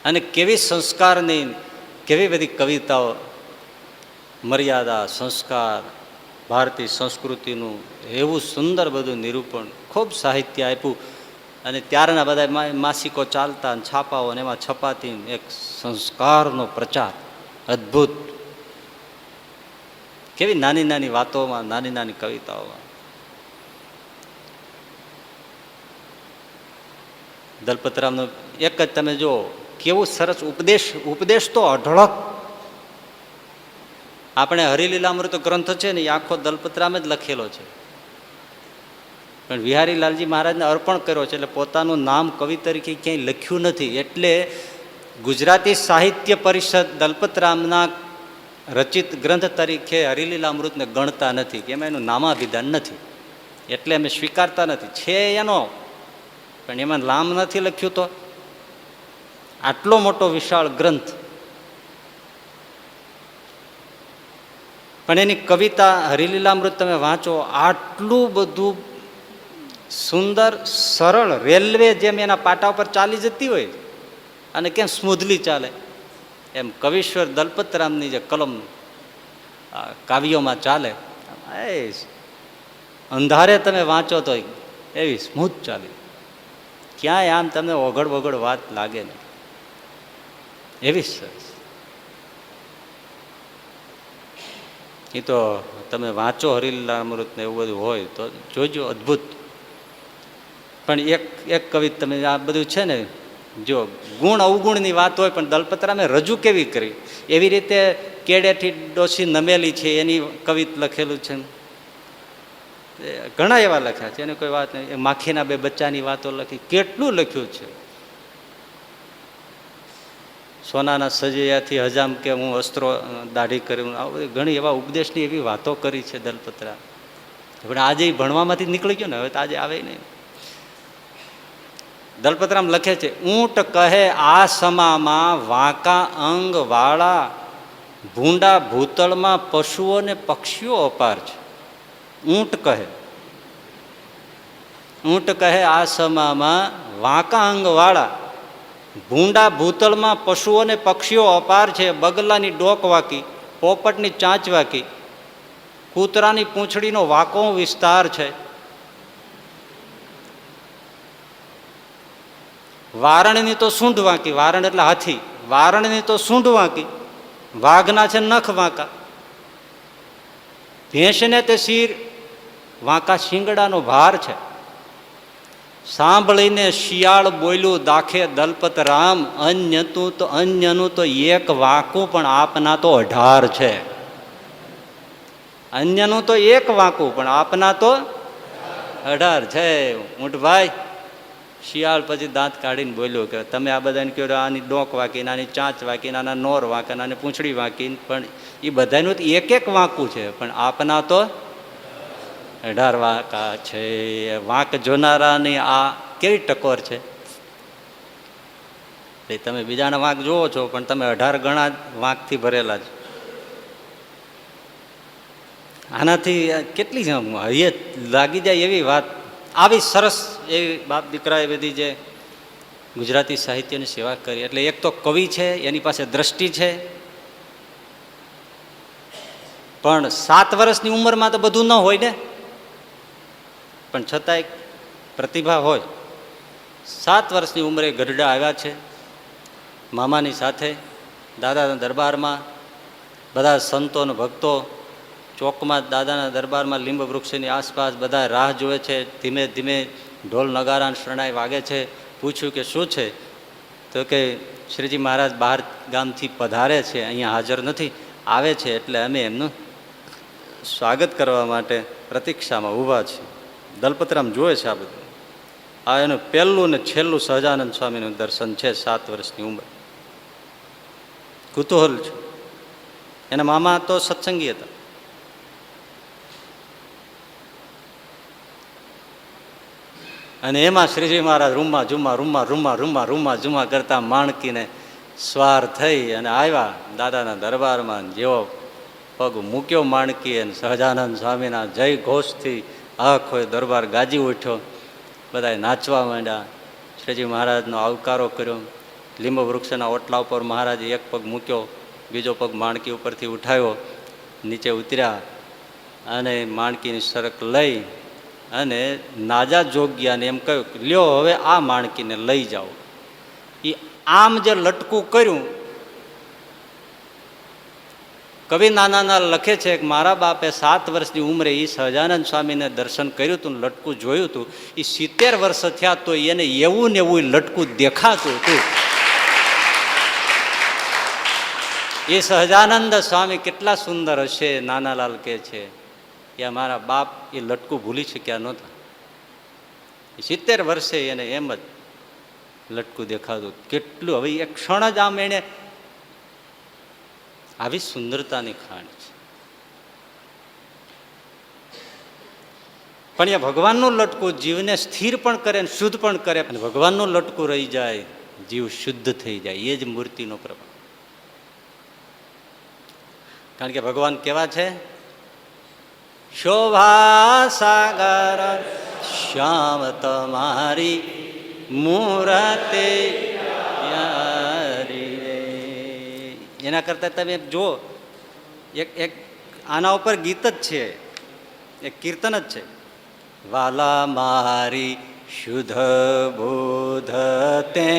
અને કેવી સંસ્કારની, કેવી બધી કવિતાઓ, મર્યાદા, સંસ્કાર, ભારતીય સંસ્કૃતિનું એવું સુંદર બધું નિરૂપણ, ખૂબ સાહિત્ય આપ્યું. અને ત્યારના બધા માસિકો ચાલતા અને છાપાઓ અને એમાં છપાતી એક સંસ્કારનો પ્રચાર અદ્ભુત. કેવી નાની નાની વાતોમાં, નાની નાની કવિતાઓમાં. દલપતરામનો એક જ તમે જુઓ, કેવું સરસ ઉપદેશ તો અઢળક. આપણે હરિલીલામૃત ગ્રંથ છે ને એ આખો દલપતરામે જ લખેલો છે, પણ વિહારી લાલજી મહારાજને અર્પણ કર્યો છે, એટલે પોતાનું નામ કવિ તરીકે ક્યાંય લખ્યું નથી. એટલે ગુજરાતી સાહિત્ય પરિષદ દલપતરામના રચિત ગ્રંથ તરીકે હરિલીલામૃતને ગણતા નથી, કે એમાં એનું નામાભિધાન નથી, એટલે અમે સ્વીકારતા નથી. છે એનો, પણ એમાં નામ નથી લખ્યું. તો આટલો મોટો વિશાળ ગ્રંથ, પણ એની કવિતા હરિલીલામૃત તમે વાંચો, આટલું બધું સુંદર સરળ, રેલવે જેમ એના પાટા ઉપર ચાલી જતી હોય અને કેમ સ્મૂધલી ચાલે, એમ કવિશ્વર દલપતરામની જે કલમ કાવ્યોમાં ચાલે, અંધારે તમે વાંચો તો એવી સ્મૂથ ચાલે, ક્યાંય આમ તમને ઓગળ વગળ વાત લાગે નહીં, એવી સરસ. એ તો તમે વાંચો હરિલીલામૃત ને એવું બધું હોય તો જોજો, અદ્ભુત. પણ એક કવિ તમે આ બધું છે ને, જો ગુણ અવગુણની વાત હોય, પણ દલપતરામે રજૂ કેવી કરી, એવી રીતે કેડેથી ડોસી નમેલી છે એની કવિત લખેલું છે. ઘણા એવા લખ્યા છે, એને કોઈ વાત નહીં. માખીના બે બચ્ચાની વાતો લખી, કેટલું લખ્યું છે. સોનાના સજૈયાથી હજામ કે હું અસ્ત્રો દાઢી કર્યું, આ બધી ઘણી એવા ઉપદેશની એવી વાતો કરી છે દલપતરામ. પણ આજે ભણવામાંથી નીકળી ગયો ને, હવે તો આજે આવે નહીં. દલપતરામ લખે છે, ઊંટ કહે આ સમામાં વાંકા અંગ વાળા, ભૂંડા ભૂતળમાં પશુઓ ને પક્ષીઓ અપાર છે. ઊંટ કહે આ સમામાં વાંકા અંગ વાળા, ભૂંડા ભૂતળમાં પશુઓ ને પક્ષીઓ અપાર છે. બગલાની ડોક વાકી, પોપટની ચાંચ વાકી, કૂતરાની પૂંછડીનો વાકો વિસ્તાર છે. વારણની તો સૂંઢ વાંકી, વારણ એટલે હાથી, વારણની તો સૂંઢ વાંકી, વાઘના છે નખ વાંકા, ભેંસને તે શિર વાંકા શિંગડાનો ભાર છે. સાંભળીને શિયાળ બોલ્યું દાખે દલપતરામ, અન્યનું તો એક વાંકું પણ આપના તો 18 છે. અન્યનું તો એક વાંકું પણ આપના તો 18 છે. ઊંટભાઈ, શિયાળ પછી દાંત કાઢીને બોલ્યો કે તમે આ બધાને કહો આની ડોક વાંકી, આની ચાંચ વાંકી, આના નોર વાંકે, આની પૂંછડી વાંકી, પણ એ બધાનું એક એક વાંકું છે, પણ આપના તો 18 વાંકા છે. વાંક જોનારાની આ કેવી ટકોર છે. તમે બીજાના વાંક જોવો છો, પણ તમે 18 ગણા વાંકથી ભરેલા છો. આનાથી કેટલી હૈયત લાગી જાય એવી વાત. આવી સરસ એવી બાપ દીકરા એ બધી જે ગુજરાતી સાહિત્યની સેવા કરી. એટલે એક તો કવિ છે, એની પાસે દ્રષ્ટિ છે, પણ 7 વર્ષની ઉંમરમાં તો બધું ન હોય ને, પણ છતાંય પ્રતિભા હોય. 7 વર્ષની ઉંમરે ગઢડા આવ્યા છે મામાની સાથે, દાદાના દરબારમાં બધા સંતો અને ભક્તો ચોકમાં દાદાના દરબારમાં લીંબ વૃક્ષની આસપાસ બધા રાહ જોવે છે. ધીમે ધીમે ઢોલ નગારા શરણાઈ વાગે છે. પૂછ્યું કે શું છે, તો કે શ્રીજી મહારાજ બહાર ગામથી પધારે છે, અહીંયા હાજર નથી, આવે છે, એટલે અમે એમનું સ્વાગત કરવા માટે પ્રતીક્ષામાં ઊભા છીએ. દલપતરામ જોવે છે આ બધું. આ એનું પહેલું ને છેલ્લું સહજાનંદ સ્વામીનું દર્શન છે. 7 વર્ષની ઉંમર, કુતૂહલ છે. એના મામા તો સત્સંગી હતા. અને એમાં શ્રીજી મહારાજ રૂમમાં ઝુમા કરતા માણકીને સ્વાર થઈ અને આવ્યા દાદાના દરબારમાં. જેવો પગ મૂક્યો માણકી, અને સહજાનંદ સ્વામીના જય ઘોષથી આખો દરબાર ગાજી ઉઠ્યો. બધાએ નાચવા માંડ્યા, શ્રીજી મહારાજનો આવકારો કર્યો. લીંબ વૃક્ષના ઓટલા ઉપર મહારાજે એક પગ મૂક્યો, બીજો પગ માણકી ઉપરથી ઉઠાવ્યો, નીચે ઉતર્યા અને માણકીની સરક લઈ અને નાજા જોગ્યાને એમ કહ્યું કે લ્યો હવે આ માણકીને લઈ જાઓ. એ આમ જે લટકું કર્યું, કવિ નાના લખે છે કે મારા બાપે 7 વર્ષની ઉંમરે એ સહજાનંદ સ્વામીને દર્શન કર્યું હતું, લટકું જોયું હતું. એ 70 વર્ષ થયા તો એને એવું ને એવું લટકું દેખાતું હતું. એ સહજાનંદ સ્વામી કેટલા સુંદર હશે. નાનાલાલ કહે છે કે મારા બાપ એ લટકું ભૂલી શક્યા નહોતા. 70 વર્ષે એને એમ જ લટકું દેખાતું. કેટલું હવે એક ક્ષણ જ આમ એને આવી સુંદરતાની ખાણ છે. પણ એ ભગવાનનું લટકું જીવને સ્થિર પણ કરે ને શુદ્ધ પણ કરે. અને ભગવાનનું લટકું રહી જાય, જીવ શુદ્ધ થઈ જાય. એ જ મૂર્તિનો પ્રભાવ. કારણ કે ભગવાન કેવા છે? શોભા સાગર શ્યામ તમારી મૂરતે. એના કરતા તમે જુઓ, એક આના ઉપર ગીત જ છે, એક કીર્તન જ છે. વાલા મારી શુદ્ધ બોધ તે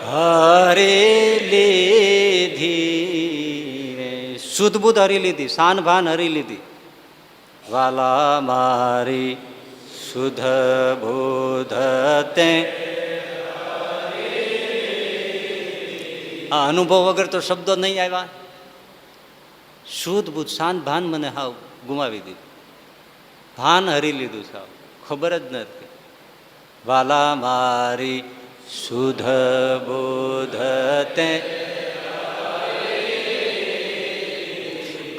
હરી લીધી. શુદ્ધ બુદ્ધ હરી લીધી, શાન ભાન હરી લીધી. વાલા મારી શુદ્ધ બોધ તે. આ અનુભવ વગર તો શબ્દો નહીં આવ્યા. શુદ્ધ બુદ્ધ શાન ભાન મને હાવ ગુમાવી દીધું, ભાન હરી લીધું, સાવ ખબર જ નથી. વાલા મારી શુદ્ધ બોધ તે.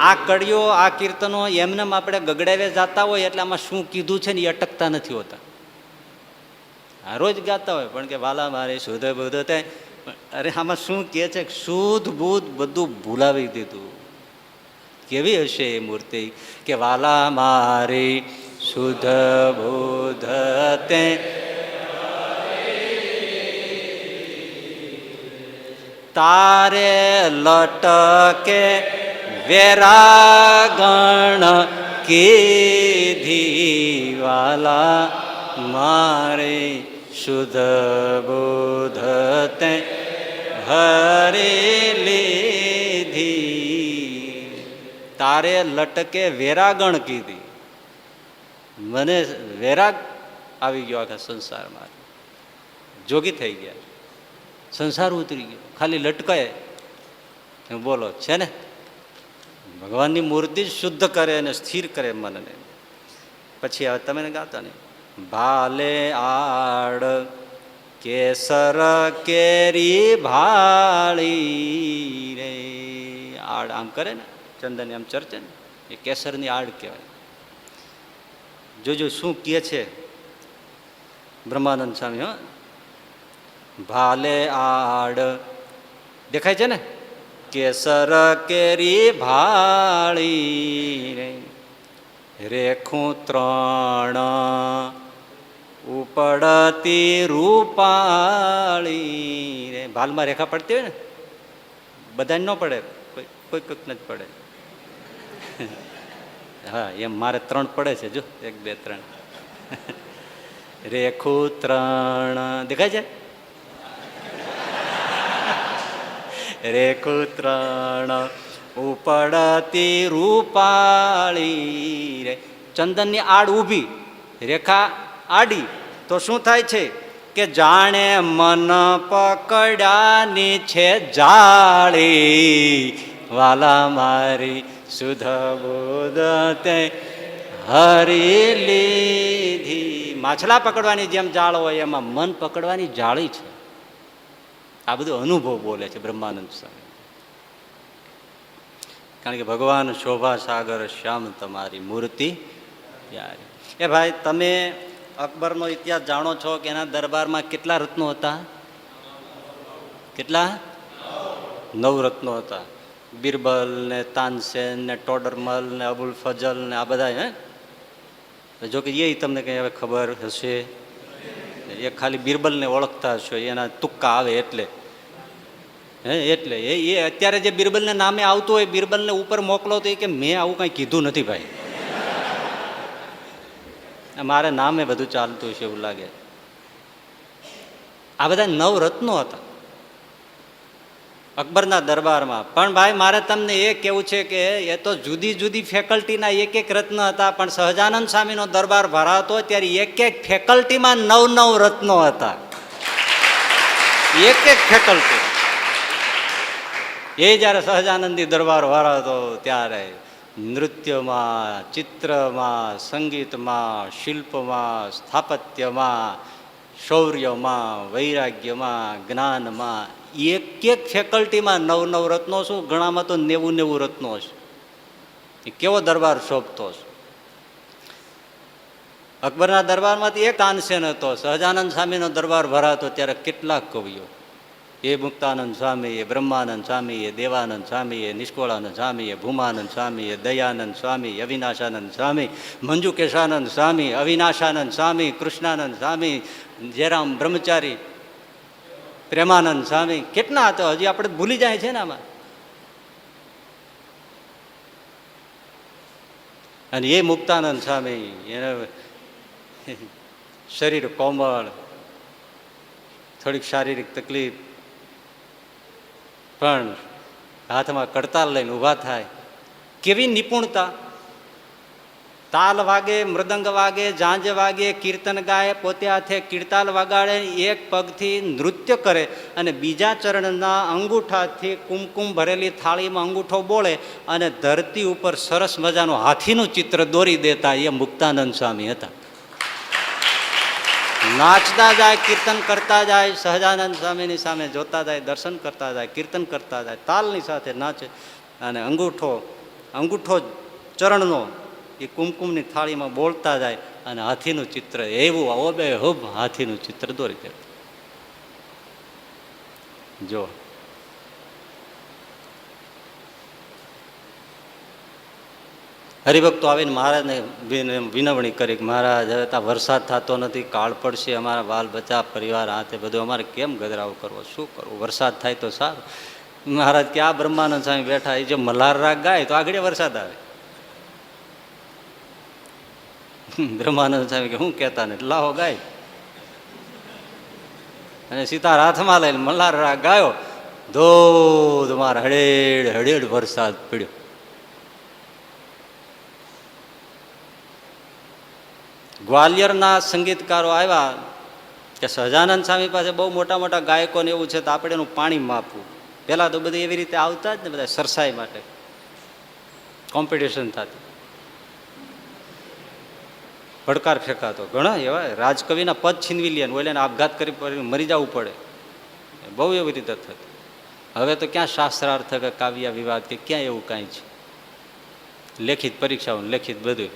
આ કડીઓ, આ કીર્તનો એમને આપણે ગગડાવે જતા હોય એટલે આમાં શું કીધું છે ને એ અટકતા નથી હોતા. આ રોજ ગાતા હોય પણ કે વાલા મારી શુદ્ધ બોધ તે. અરે આમાં શું કહે છે? શુદ્ધ બુદ્ધ બધું ભૂલાવી દીધું. કેવી હશે એ મૂર્તિ કે વાલા મારી શુદ્ધ બોધ તે. તારે લટકે વેરાગણ કીધી. વાલા મારે શુદ્ધ બોધ તે હરી લીધી. તારે લટકે વેરાગણ કીધી. મને વેરાગ આવી ગયો આખા સંસારમાં. જોગી થઈ ગયા, સંસાર ઉતરી ગયો, ખાલી લટકાય. બોલો છે ને, ભગવાનની મૂર્તિ જ શુદ્ધ કરે અને સ્થિર કરે મનને. પછી હવે તમે ગાતા નહીં. ભાલે આડ કેસર કેરી ભાળી રે. આડ આમ કરે ને, ચંદન આમ ચર્ચે ને, એ કેસરની આડ કહેવાય. જોજો શું કહે છે બ્રહ્માનંદ સ્વામી. હા, ભાલે આડ દેખાય છે ને, કેસર કેરી ભાળી રે. રેખું 3 ઉપડતી રૂપાળી રે. ભાલમાં રેખા પડતી હોય ને, બધાને ન પડે, કોઈ કોઈક નથી પડે. હા, એમ મારે 3 પડે છે. જો 1 2 3. રેખું 3 દેખાય છે. રેખું 3 ઉપડતી રૂપાળી રે. ચંદનની આડ ઊભી, રેખા આડી, તો શું થાય છે કે જાણે મન પકડાની છે જાળી. વાલા મારી શુદ્ધ બોધ તે હરી લીધી. માછલા પકડવાની જેમ જાળ હોય એમાં મન પકડવાની જાળી છે. આ બધું અનુભવ બોલે છે બ્રહ્માનંદ સ્વામી. કારણ કે ભગવાન શોભા સાગર શ્યામ તમારી મૂર્તિ યારી. એ ભાઈ, તમે અકબરનો ઇતિહાસ જાણો છો કે એના દરબારમાં કેટલા રત્નો હતા? કેટલા? 9 રત્નો હતા. બિરબલ ને તાનસેન ને ટોડરમલ ને અબુલ ફજલ ને આ બધા. હે, જો કે એ તમને કંઈ હવે ખબર હશે. એ ખાલી બિરબલને ઓળખતા હશો, એના તુક્કા આવે એટલે. હે, એટલે એ અત્યારે જે બિરબલને નામે આવતું હોય, બિરબલને ઉપર મોકલો તો એ કે મેં આવું કાંઈ કીધું નથી ભાઈ. મારે નામે બધું ચાલતું છે એવું લાગે. આ બધા નવરત્નો હતા અકબરના દરબારમાં. પણ ભાઈ મારે તમને એ કહેવું છે કે એ તો જુદી જુદી ફેકલ્ટીના એક એક રત્ન હતા, પણ સહજાનંદ સ્વામીનો દરબાર ભરાતો ત્યારે એક એક ફેકલ્ટીમાં નવ નવ રત્નો હતા. એક એક ફેકલ્ટી. એ જયારે સહજાનંદી દરબાર ભરાતો ત્યારે નૃત્યમાં, ચિત્રમાં, સંગીતમાં, શિલ્પમાં, સ્થાપત્યમાં, શૌર્યમાં, વૈરાગ્યમાં, જ્ઞાનમાં એક એક ફેકલ્ટીમાં નવ નવ રત્નો શું, ઘણામાં તો 90 રત્નો છે. એ કેવો દરબાર શોભતો છે. અકબરના દરબારમાંથી એક તાનસેન હતો. સહજાનંદ સ્વામીનો દરબાર ભરાતો ત્યારે કેટલાક કવિઓ, એ મુક્તાનંદ સ્વામી, એ બ્રહ્માનંદ સ્વામી, એ દેવાનંદ સ્વામી, એ નિષ્કોળાનંદ સ્વામી, એ ભૂમાનંદ સ્વામી, એ દયાનંદ સ્વામી, અવિનાશાનંદ સ્વામી, મંજુકેશાનંદ સ્વામી, અવિનાશાનંદ સ્વામી, કૃષ્ણાનંદ સ્વામી, જયરામ બ્રહ્મચારી, પ્રેમાનંદ સ્વામી, કેટલા હતા હજી આપણે ભૂલી જાય છે ને આમાં. અને એ મુક્તાનંદ સ્વામી, એને શરીર કોમળ, થોડીક શારીરિક તકલીફ, પણ હાથમાં કડતાલ લઈને ઊભા થાય. કેવી નિપુણતા! તાલ વાગે, મૃદંગ વાગે, ઝાંઝ વાગે, કીર્તન ગાય, પોતે હાથે કીર્તાલ વગાડે, એક પગથી નૃત્ય કરે અને બીજા ચરણના અંગૂઠાથી કુમકુમ ભરેલી થાળીમાં અંગૂઠો બોળે અને ધરતી ઉપર સરસ મજાનું હાથીનું ચિત્ર દોરી દેતા એ મુક્તાનંદ સ્વામી હતા. નાચતા જાય, કીર્તન કરતા જાય, સહજાનંદ સ્વામીની સામે જોતા જાય, દર્શન કરતા જાય, કીર્તન કરતા જાય, તાલની સાથે નાચે અને અંગૂઠો ચરણનો એ કુમકુમની થાળીમાં બોલતા જાય અને હાથીનું ચિત્ર એવું ઓબેહૂબ હાથીનું ચિત્ર દોરી દે. જો હરિભક્તો આવીને મહારાજને વિનવણી કરી કે મહારાજ હવે ત્યાં વરસાદ થતો નથી, કાળ પડશે, અમારા બાલ બચ્ચા પરિવાર હાથે બધું અમારે કેમ ગજરાવ કરવો, શું કરવું, વરસાદ થાય તો સારું. મહારાજ કે આ બ્રહ્માનંદ સ્વામી બેઠા, એ જો મલ્હાર રાગ ગાય તો આગળ વરસાદ આવે. બ્રહ્માનંદ સ્વામી કે શું કહેતા ને લાવો ગાય. અને સિતાર હાથમાં લઈને મલ્હાર રાગ ગાયો, ધોધમાર હળેડ હળેડ વરસાદ પડ્યો. ગ્વાલિયરના સંગીતકારો આવ્યા કે સહજાનંદ સ્વામી પાસે બહુ મોટા મોટા ગાયકો ને એવું છે તો આપણે એનું પાણી માપવું. પહેલાં તો બધી એવી રીતે આવતા જ ને, બધા સરસાઈ માટે કોમ્પિટિશન થતી, પડકાર ફેંકાતો. ઘણા એવા રાજકવિના પદ છીનવી લે, ઓલાને આપઘાત કરી મરી જવું પડે, બહુ એવી રીતે થતું. હવે તો ક્યાં શાસ્ત્રાર્થ કે કાવ્ય વિવાદ કે ક્યાં એવું કાંઈ છે, લેખિત પરીક્ષાઓ, લેખિત બધું.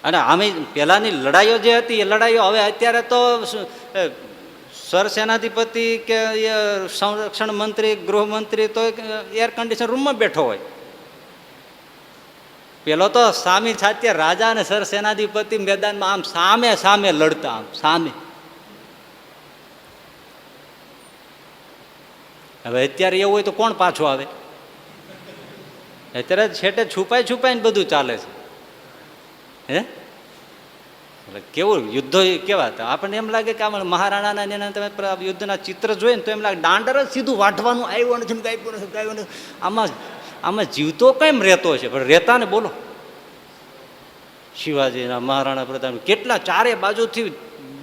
અને આમે પહેલાંની લડાઈઓ જે હતી એ લડાઈઓ હવે અત્યારે તો સરસેનાધિપતિ કે સંરક્ષણ મંત્રી, ગૃહમંત્રી તો એર કન્ડિશન રૂમમાં બેઠો હોય. પેલો તો સામી છાત્ય રાજા અને સરસેનાધિપતિ મેદાનમાં આમ સામે સામે લડતા, આમ સામે. હવે અત્યારે એવું હોય તો કોણ પાછું આવે? અત્યારે છેટે છુપાઈને બધું ચાલે છે. હે એટલે કેવું યુદ્ધો કેવા હતા. આપણને એમ લાગે કે આમાં મહારાણાના એના તમે યુદ્ધના ચિત્ર જોઈએ ને તો એમ લાગે દાંડર જ સીધું વાઢવાનું, આવ્યો નથી, ગાયું નથી, ગાયું નથી. આમાં જીવતો કેમ રહેતો છે? પણ રહેતા ને બોલો. શિવાજીના, મહારાણા પ્રતાપ કેટલા ચારે બાજુથી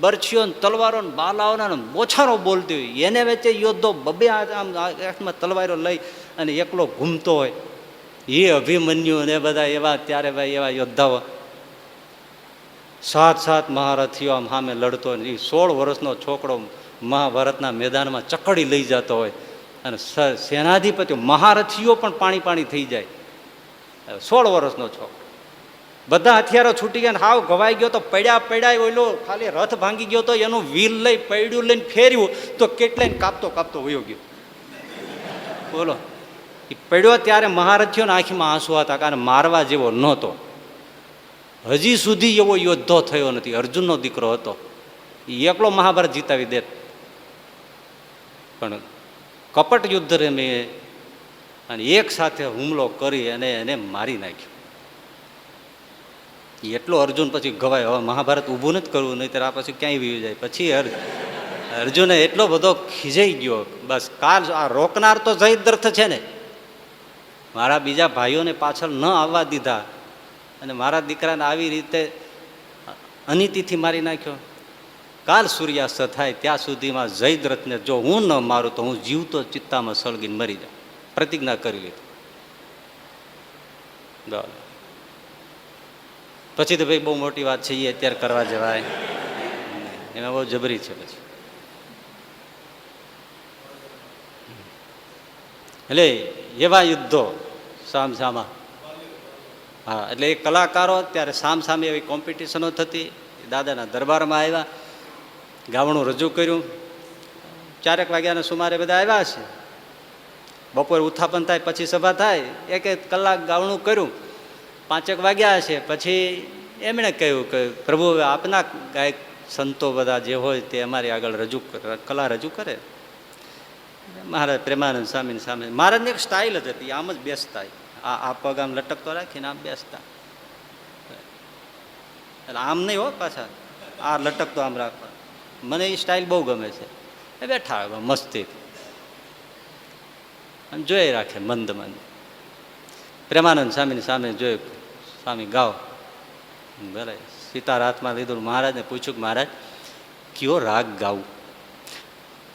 બરછીઓ, તલવારો, બાલાઓના મોછારો બોલતી હોય, એને વચ્ચે યોદ્ધો બબે હાથમાં તલવારો લઈ અને એકલો ઘૂમતો હોય. એ અભિમન્યુ ને બધા એવા, ત્યારે ભાઈ એવા યોદ્ધાઓ, 7 મહારથીઓ આમ સામે લડતો હોય. એ 16 વર્ષનો છોકરો મહાભારતના મેદાનમાં ચકડી લઈ જતો હોય અને સેનાધિપતિઓ, મહારથીઓ પણ પાણી થઈ જાય. 16 વર્ષનો છોકરો, બધા હથિયારો છૂટી ગયા, હાવ ઘવાઈ ગયો તો પડ્યા ઓલો ખાલી રથ ભાંગી ગયો તો એનું વ્હીલ લઈ પૈડું લઈને ફેર્યું તો કેટલાય કાપતો વયો ગયો. બોલો, એ પડ્યો ત્યારે મહારથીઓના આંખમાં આંસુ હતા, કારણ મારવા જેવો નહોતો. હજી સુધી એવો યોદ્ધો થયો નથી. અર્જુનનો દીકરો હતો, એ એકલો મહાભારત જીતાવી દે, પણ કપટ યુદ્ધ રમે અને એક સાથે હુમલો કરી અને એને મારી નાખ્યો. એટલો અર્જુન પછી ગવાય. હવે મહાભારત ઊભું નથી કરવું, નહીં ત્યારે આ પછી ક્યાંય વી જાય. પછી અર્જુને એટલો બધો ખીજાઈ ગયો, બસ કાલ આ રોકનાર તો જયદ્રથ છે ને, મારા બીજા ભાઈઓને પાછળ ન આવવા દીધા અને મારા દીકરાને આવી રીતે અનિતિથી મારી નાખ્યો. કાલ સૂર્યાસ્ત થાય ત્યાં સુધીમાં જયદ્રથને જો હું ન મારું તો હું જીવતો ચિત્તામાં સળગીને મરી જાઉં. પ્રતિજ્ઞા કરી લીધી. પછી તો ભાઈ બહુ મોટી વાત છે, એ અત્યારે કરવા જવાય એમાં બહુ જબરી છે. પછી એટલે એવા યુદ્ધો સામસામા. હા, એટલે એ કલાકારો ત્યારે સામસામે એવી કોમ્પિટિશનો થતી. દાદાના દરબારમાં આવ્યા, ગાવણું રજૂ કર્યું. 4 વાગ્યાના સુમારે બધા આવ્યા છે. બપોરે ઉત્થાપન થાય પછી સભા થાય. 1 કલાક ગાવણું કર્યું. 5 વાગ્યા છે પછી એમણે કહ્યું કે પ્રભુ આપના ગાયક સંતો બધા જે હોય તે અમારી આગળ કલા રજૂ કરે. મહારાજ પ્રેમાનંદ સ્વામીની સામે, મહારાજની એક સ્ટાઇલ જ હતી, આમ જ બેસતા, આ પગ આમ લટકતો રાખીને આમ બેસતા. એટલે આમ નહીં હો, પાછા આ લટકતો આમ રાખવા. મને એ સ્ટાઇલ બહુ ગમે છે. એ બેઠા મસ્તી જોઈ રાખે મંદ મંદ. પ્રેમાનંદ સ્વામીની સામે જોયું, સ્વામી ગાઓ. બરાબર, સીતાર હાથમાં લીધું. મહારાજને પૂછ્યું કે મહારાજ કયો રાગ ગાવું?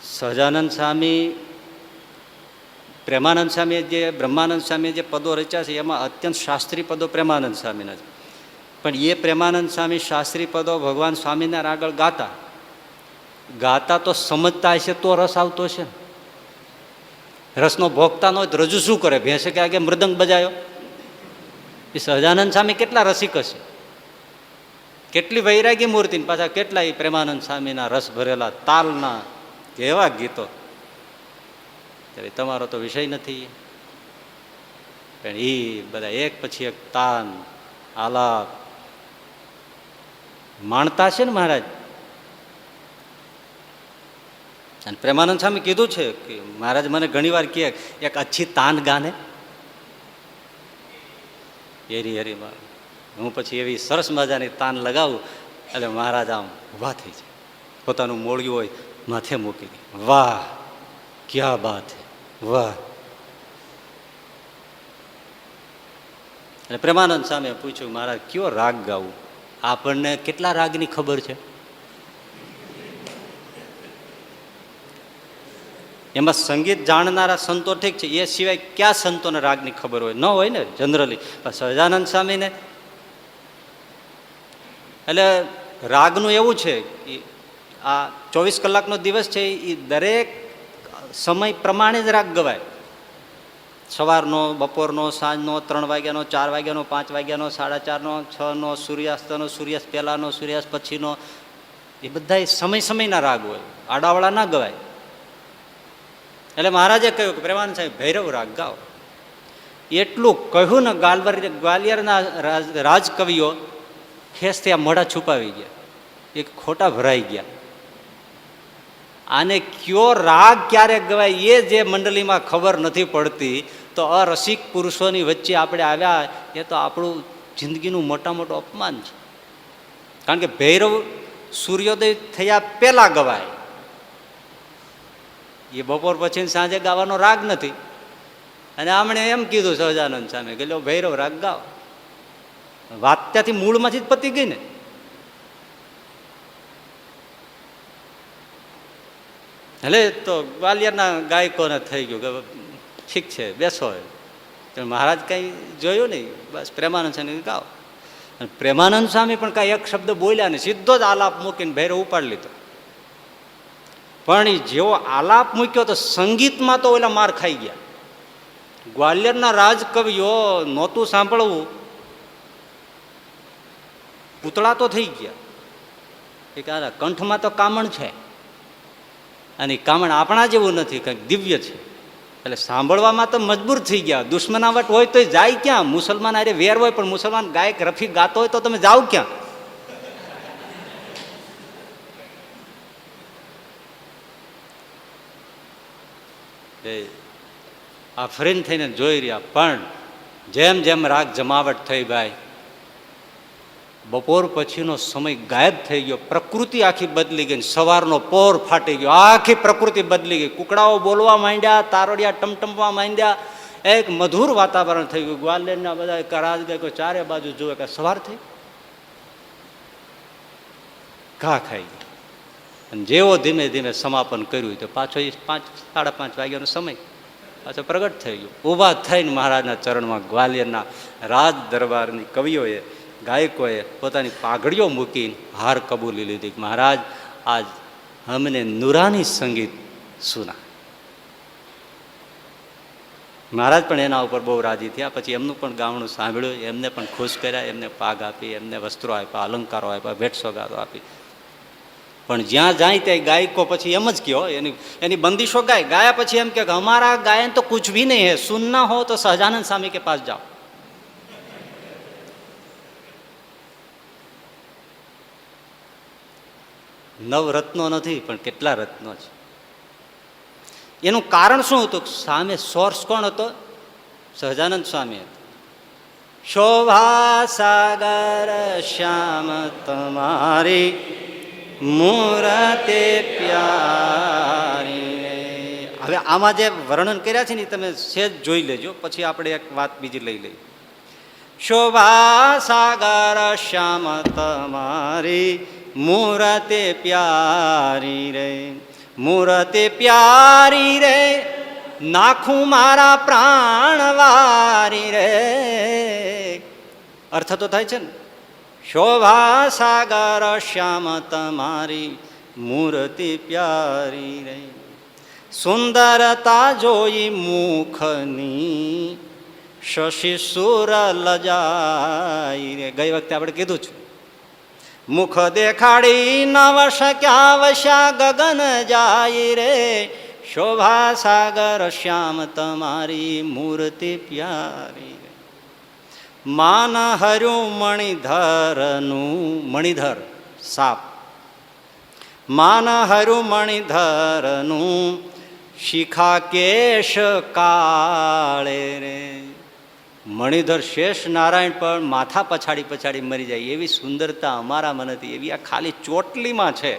સહજાનંદ સ્વામી, પ્રેમાનંદ સ્વામીએ જે બ્રહ્માનંદ સ્વામીએ જે પદો રચ્યા છે એમાં અત્યંત શાસ્ત્રી પદો પ્રેમાનંદ સ્વામીના છે. પણ એ પ્રેમાનંદ સ્વામી શાસ્ત્રી પદો ભગવાન સ્વામિનારાયણ આગળ ગાતા તો સમજતા હશે તો રસ આવતો છે. રસનો ભોગતા ન હોય તો રજૂ શું કરે? ભેંસે કે આગે મૃદંગ બજાયો. એ સહજાનંદ સ્વામી કેટલા રસિક હશે, કેટલી વૈરાગી મૂર્તિ, પાછા કેટલા એ પ્રેમાનંદ સ્વામીના રસ ભરેલા તાલના કેવા ગીતો. ત્યારે તમારો તો વિષય નથી. પણ એ બધા એક પછી એક તાન આલાપ માણતા છે ને મહારાજ. અને પ્રેમાનંદ સ્વામી કીધું છે કે મહારાજ મને ઘણી વાર કહે એક અચ્છી તાન ગાને. હરી હું પછી એવી સરસ મજાની તાન લગાવું એટલે મહારાજ આમ ઊભા થઈ જાય, પોતાનું મોળિયું હોય માથે મૂકી દે. વાહ ક્યા બાત હે, વાહ. એટલે પ્રેમાનંદ સ્વામીએ પૂછ્યું મહારાજ કયો રાગ ગાવું? આપણને કેટલા રાગની ખબર છે? એમાં સંગીત જાણનારા સંતો ઠીક છે, એ સિવાય ક્યાં સંતોને રાગની ખબર હોય? ન હોય ને જનરલી. સહજાનંદ સ્વામીને એટલે રાગનું એવું છે કે આ 24 કલાકનો દિવસ છે, એ દરેક સમય પ્રમાણે જ રાગ ગવાય. સવારનો, બપોરનો, સાંજનો, 3 વાગ્યાનો, 4 વાગ્યાનો, 5 વાગ્યાનો, 4:30નો, 6નો, સૂર્યાસ્તનો, સૂર્યાસ્ત પહેલાનો, સૂર્યાસ્ત પછીનો, એ બધા સમયના રાગ હોય, આડાવાળા ના ગવાય. એટલે મહારાજે કહ્યું કે પ્રેમાનંદ સાહેબ ભૈરવ રાગ ગાઓ. એટલું કહ્યું ને ગ્વાલિયરના રાજકવિઓ ખેસથી આ મોઢા છુપાવી ગયા, એક ખોટા ભરાઈ ગયા. આને કયો રાગ ક્યારે ગવાય એ જે મંડળીમાં ખબર નથી પડતી, તો અરસિક પુરુષોની વચ્ચે આપણે આવ્યા એ તો આપણું જિંદગીનું મોટું અપમાન છે. કારણ કે ભૈરવ સૂર્યોદય થયા પહેલા ગવાય, એ બપોર પછી સાંજે ગાવાનો રાગ નથી. અને આમણે એમ કીધું સહજાનંદ સામે કે લો ભૈરવ રાગ ગાઓ. વાત ત્યાંથી મૂળમાંથી જ પતી ગઈ ને. એટલે તો ગ્વાલિયરના ગાયકોને થઈ ગયું કે ઠીક છે બેસો. મહારાજ કંઈ જોયું નહીં, બસ પ્રેમાનંદ સ્વામી ગાઓ. અને પ્રેમાનંદ સ્વામી પણ કાંઈ એક શબ્દ બોલ્યા ને સીધો જ આલાપ મૂકીને ભૈરવ ઉપાડી લીધો. પણ જેવો આલાપ મૂક્યો તો સંગીતમાં તો ઓલા માર ખાઈ ગયા. ગ્વાલિયરના રાજકવિઓ નહોતું સાંભળવું, પૂતળા તો થઈ ગયા. એ કે કંઠમાં તો કામણ છે, અને કામણ આપણા જેવું નથી, કંઈક દિવ્ય છે. એટલે સાંભળવામાં તો મજબૂર થઈ ગયા. દુશ્મનાવટ હોય તો જાય ક્યાં? મુસલમાન અરે વેર હોય, પણ મુસલમાન ગાયક રફી ગાતો હોય તો તમે જાઓ ક્યાં? આફરીન થઈને જોઈ રહ્યા. પણ જેમ જેમ રાગ જમાવટ થઈ ભાઈ, બપોર પછીનો સમય ગાયબ થઈ ગયો, પ્રકૃતિ આખી બદલી ગઈ, સવારનો પોર ફાટી ગયો, આખી પ્રકૃતિ બદલી ગઈ, કુકડાઓ બોલવા માંડ્યા, તારોડિયા ટમટમવા માંડ્યા, એક મધુર વાતાવરણ થઈ ગયું. ગ્વાલિયરના બધા રાજગાયકો ચારે બાજુ જોવે કે સવાર થઈ, ઘા ખાઈ ગયા. અને જેવો ધીમે ધીમે સમાપન કર્યું તો પાછો 5, 5:30 વાગ્યાનો સમય પાછો પ્રગટ થઈ ગયો. ઊભા થઈને મહારાજના ચરણમાં ગ્વાલિયરના રાજ દરબારની કવિઓએ, ગાયકોએ પોતાની પાઘડીઓ મૂકીને હાર કબૂલી લીધી કે મહારાજ આજ હમને નુરાની સંગીત સુના. મહારાજ પણ એના ઉપર બહુ રાજી થયા. પછી એમનું પણ ગાવણું સાંભળ્યું, એમને પણ ખુશ કર્યા, એમને પાગ આપી, એમને વસ્ત્રો આપ્યા, અલંકારો આપ્યા, ભેટ સોગાદો આપી. પણ જ્યાં જાય ત્યાં ગાયકો પછી એમ જ કહો, એની બંદીશો ગાયા પછી એમ કે હમારા ગાયન તો કુછ ભી નહીં હે, સુનના હો તો સહજાનંદ સ્વામી કે પાસ જાઓ. નવરત્નો નથી પણ કેટલા રત્નો છે. એનું કારણ શું હતું? સામે સોર્સ કોણ હતો? સહજાનંદ સ્વામી હતો. શોભા સાગર શ્યામ તમારી મૂરતે પ્યારી. હવે આમાં જે વર્ણન કર્યા છે ને તમે સેજ જોઈ લેજો, પછી આપણે એક વાત બીજી લઈ લઈએ. શોભા સાગર શ્યામ તમારી મૂરતે પ્યારી રે, મૂરતે પ્યારી રે, નાખું મારા પ્રાણ વારી રે. અર્થ તો થાય છે ને, શોભા સાગર શ્યામ તમારી મૂર્તિ પ્યારી રે, સુંદરતા જોઈ મુખની શશી સુર લજાઈ રે. ગઈ વખતે આપણે કીધું છે, મુખ દેખાડી નવ શક્યા વશ્યા ગગન જાય રે, શોભા સાગર શ્યામ તમારી મૂર્તિ પ્યારી. માન હર્યું મણિધરનું, મણિધર સાપ, માન હર્યું મણિધરનું, શિખા કેશ કાળે રે. મણિધર શેષ નારાયણ પણ માથા પછાડી પછાડી મરી જાય એવી સુંદરતા અમારામાં નથી, એવી આ ખાલી ચોટલીમાં છે.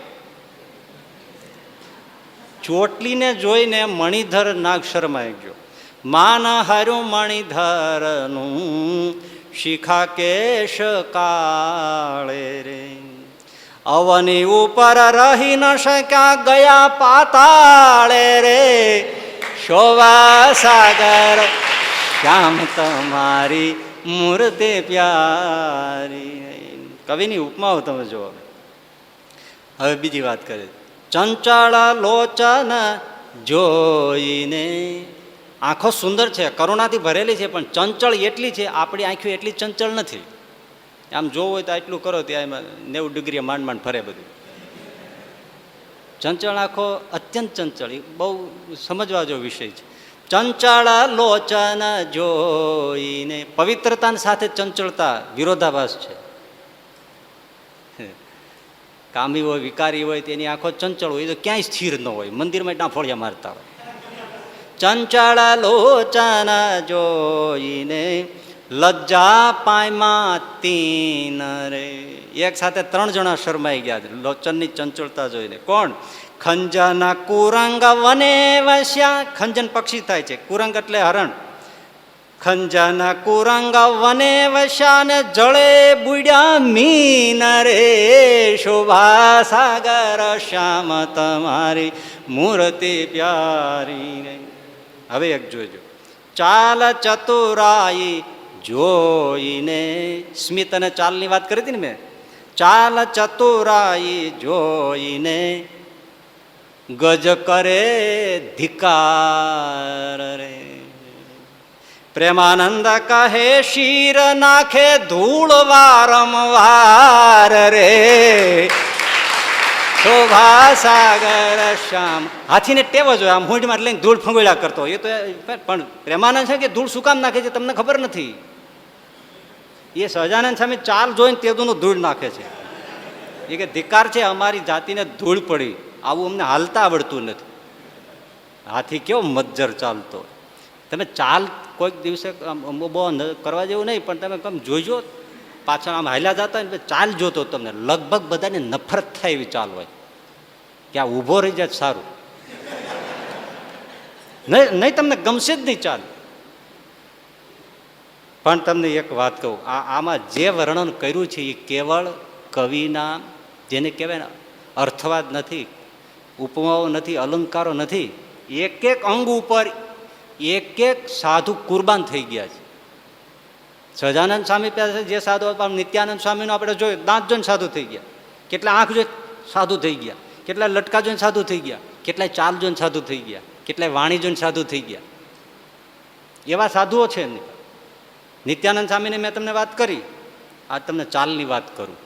ચોટલીને જોઈને મણિધર નાગ શરમાઈ ગયો. માન હર્યું મણિધરનું, શિખા કેશ કાળે રે, અવની ઉપર રહી ન શક્યા ગયા પાતાળે રે, શોભા સાગર શ્યામ તમારી મૂર્તિ પ્યારી. કવિની ઉપમાઓ તમે જુઓ. હવે બીજી વાત કરે, ચંચળ લોચન જોઈને. આંખો સુંદર છે, કરુણાથી ભરેલી છે, પણ ચંચળ એટલી છે, આપણી આંખો એટલી ચંચળ નથી. આમ જોવું હોય તો આટલું કરો ત્યાં 90 ડિગ્રી માંડ માંડ ફરે બધું. ચંચળ આંખો અત્યંત ચંચળ, બહુ સમજવા જેવો વિષય છે. ચંચળ લોચન જોઈને. પવિત્રતા સાથે ચંચળતા વિરોધાભાસ છે. કામી હોય, વિકારી હોય તેની આંખો ચંચળ હોય તો ક્યાંય સ્થિર ન હોય, મંદિરમાં ડાફોળિયા મારતા હોય. ચંચળ લોચન જોઈને લજ્જા પાયમાં તીન રે. એક સાથે 3 જણા શરમાઈ ગયા લોચનની ચંચળતા જોઈને. કોણ? ખંજન કુરંગ વને વસ્યા. ખંજન પક્ષી થાય છે, કુરંગ એટલે હરણ. ખંજન કુરંગ વને વસ્યા ને જળે બુડ્યા મીન રે, શોભા સાગર શ્યામ તમારી મૂર્તિ પ્યારી રે. હવે એક જોજો, ચાલ ચતુરાઈ જોઈને. સ્મિત અને ચાલની વાત કરી હતી ને મેં. ચાલ ચતુરાઈ જોઈને ગજ કરે ધિકાર રે, પ્રેમાનંદ કહે શીર નાખે ધૂળ વારંવાર રે, શોભા સાગર શ્યામ. હાથીને ટેવ જ હોય આમ હોંઢમાં લઈને ધૂળ ફંગોળ્યા કરતો. એ તો પણ પ્રેમાનંદ છે કે ધૂળ શું કામ નાખે છે તમને ખબર નથી. એ સહજાનંદ સામે ચાલ જોઈને તેદુનું ધૂળ નાખે છે. એ કે ધિકાર છે, અમારી જાતિને ધૂળ પડી, આવું અમને હાલતા આવડતું નથી. હાથી કેવો મજ્જર ચાલતો. તમે ચાલ કોઈક દિવસે બહુ કરવા જેવું નહીં, પણ તમે કમ જોઈજો પાછળ આમ હાલ્યા જતા હોય ને ચાલ જોતો તમને લગભગ બધાને નફરત થાય એવી ચાલ હોય કે આ ઊભો રહી જાય સારું, નહીં તમને ગમશે જ નહીં ચાલ. પણ તમને એક વાત કહું, આમાં જે વર્ણન કર્યું છે એ કેવળ કવિના જેને કહેવાય ને અર્થવાદ નથી, ઉપમાઓ નથી, અલંકારો નથી. એક એક અંગ ઉપર એક એક સાધુ કુરબાન થઈ ગયા છે. સહજાનંદ સ્વામી પાસે જે સાધુ નિત્યાનંદ સ્વામીનો આપણે જોયું, દાંત જોઈને સાધુ થઈ ગયા, કેટલા આંખ જોઈ સાધુ થઈ ગયા, કેટલા લટકા જોઈને સાધુ થઈ ગયા, કેટલાય ચાલ જોઈને સાધુ થઈ ગયા, કેટલાય વાણી જોઈને સાધુ થઈ ગયા. એવા સાધુઓ છે. નિત્યાનંદ સ્વામીની મેં તમને વાત કરી, આજ તમને ચાલની વાત કરું.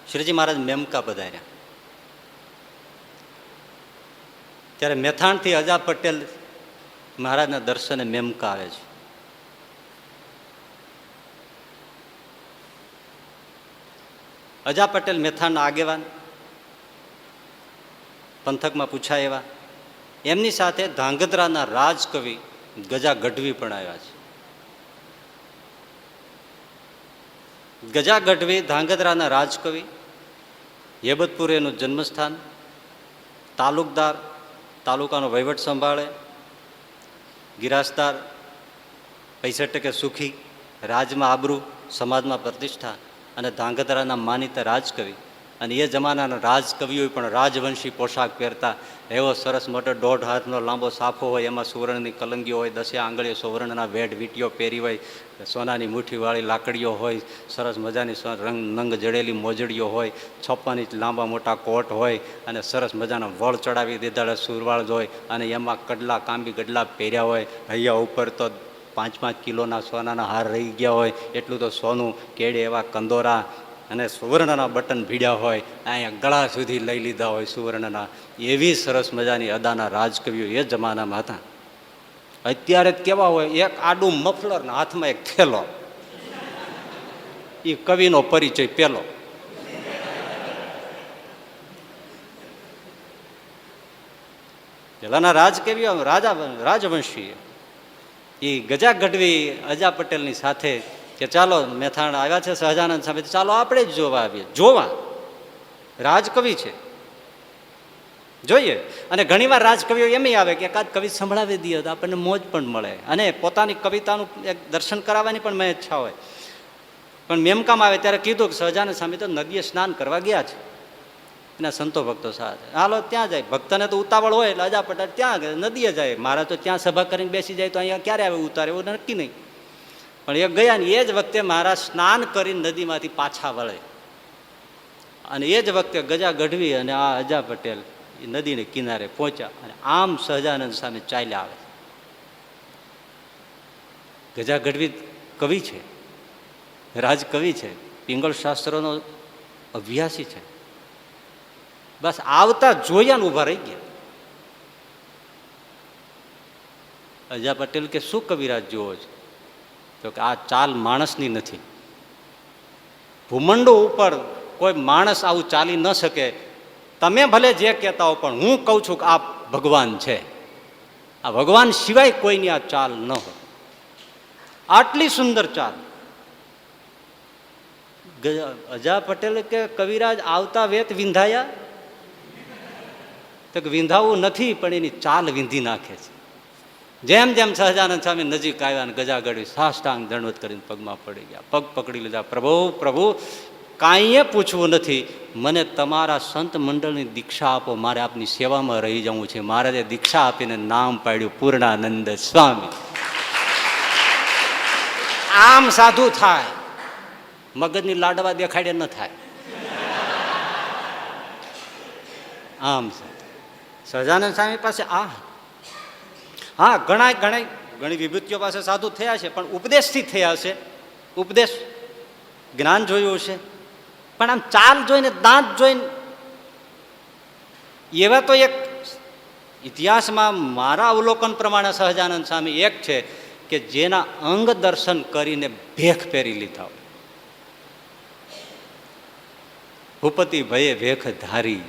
શ્રીજી મહારાજ મેમકા પધાર્યા ત્યારે મેથાણથી અજા પટેલ મહારાજના દર્શને મેમકા આવે છે. અજા પટેલ મેથાણના આગેવાન, પંથકમાં પૂછાય એવા. એમની સાથે ધાંગધ્રાના રાજકવિ ગજા ગઢવી પણ આવ્યા છે. ગજા ગઢવી ધાંગધ્રાના રાજકવિ, હેબતપુર એનું જન્મસ્થાન, તાલુકદાર, તાલુકાનો વહીવટ સંભાળે, ગિરાસદાર, 65% સુખી, રાજમાં આબરૂ, સમાજમાં પ્રતિષ્ઠા અને ધાંગધ્રાના માનીતા રાજકવિ. અને એ જમાનાના રાજકવિઓ પણ રાજવંશી પોશાક પહેરતા. એવો સરસ મોટો 1.5 હાથનો લાંબો સાફો હોય, એમાં સુવર્ણની કલંગીઓ હોય, 10 આંગળીઓ સુવર્ણના વેઢ વીંટીઓ પહેરી હોય, સોનાની મુઠ્ઠીવાળી લાકડીઓ હોય, સરસ મજાની નંગ જડેલી મોજડીઓ હોય, 56 ઇંચ લાંબા મોટા કોટ હોય અને સરસ મજાના વળ ચડાવી દીધા સુરવાળ હોય અને એમાં કડલા કાંબી ગડલા પહેર્યા હોય. હૈયા ઉપર તો 5-5 કિલોના સોનાના હાર રહી ગયા હોય, એટલું તો સોનું, કેડે એવા કંદોરા અને સુવર્ણના બટન ભીડ્યા હોય, અહીંયા ગળા સુધી લઈ લીધા હોય સુવર્ણના. એવી સરસ મજાની અદાના રાજકવિઓ એ જમાનામાં હતા. અત્યારે કેવા હોય, એક આડું મફલર ને હાથમાં એક થેલો, એ કવિનો પરિચય પેલો. પેલાના રાજકવિઓ રાજવંશી એ ગજા ગઢવી અજા પટેલની સાથે કે ચાલો મેથાણ આવ્યા છે સહજાનંદ સામે, ચાલો આપણે જ જોવા આવીએ. જોવા રાજકવિ છે, જોઈએ. અને ઘણીવાર રાજકવિઓ એમ આવે કે એકાદ કવિ સંભળાવી દઈએ તો આપણને મોજ પણ મળે અને પોતાની કવિતાનું એક દર્શન કરાવવાની પણ મેં ઈચ્છા હોય. પણ મેમકામાં આવે ત્યારે કીધું કે સહજાનંદ સ્વામી તો નદીએ સ્નાન કરવા ગયા છે એના સંતો ભક્તો સાથે, હાલો ત્યાં જાય. ભક્તને તો ઉતાવળ હોય એટલે અજા પટેલ ત્યાં નદીએ જાય. મારા તો ત્યાં સભા કરીને બેસી જાય તો અહીંયા ક્યારે આવે ઉતારે એવું નક્કી નહીં. પણ એ ગયા ને એ જ વખતે મારા સ્નાન કરીને નદીમાંથી પાછા વળે અને એ જ વખતે ગજા ગઢવી અને આ અજા પટેલ એ નદીને કિનારે પહોંચ્યા અને આમ સહજાનંદ સામે ચાલ્યા આવે. ગજા ગઢવી કવિ છે, રાજકવિ છે, પિંગળ શાસ્ત્રોનો અભ્યાસી છે. બસ આવતા જોયા ને ઊભા રહી ગયા. અજા પટેલ કે શું કવિરાજ જોવો છે? તો કે આ ચાલ માણસની નથી. ભૂમંડો ઉપર કોઈ માણસ આવું ચાલી ન શકે. તમે ભલે જે કહેતા હો પણ હું કહું છું કે આ ભગવાન છે. આ ભગવાન સિવાય કોઈની આ ચાલ ન હોય. આટલી સુંદર ચાલ. અજા પટેલ કે કવિરાજ આવતા વેત વિંધાયા? તો કે વિંધાવું નથી પણ એની ચાલ વિંધી નાખે છે. જેમ જેમ સહજાનંદ સ્વામી નજીક આવ્યા ને ગજા ગઢવી સાષ્ટાંગ દંડવત કરીને પગમાં પડી ગયા, પગ પકડી લીધા. પ્રભુ પ્રભુ કાંઈએ પૂછવું નથી, મને તમારા સંત મંડળની દીક્ષા આપો, મારે આપની સેવામાં રહી જવું છે. મહારાજે દીક્ષા આપીને નામ પાડ્યું પૂર્ણાનંદ સ્વામી. આમ સાધુ થાય, મગજની લાડવા દેખાડે ન થાય. આમ સહજાનંદ સ્વામી પાસે હા ઘણી વિભૂતિઓ પાસે સાધુ થયા છે પણ ઉપદેશથી થયા છે. ઉપદેશ જ્ઞાન જોયું છે પણ આમ ચાલ જોઈને દાંત જોઈને એવા તો એક ઇતિહાસમાં મારા અવલોકન પ્રમાણે સહજાનંદ સ્વામી એક છે કે જેના અંગ દર્શન કરીને ભેખ પહેરી લીધા હોય. ભૂપતિ ભયે ભેખ ધારી,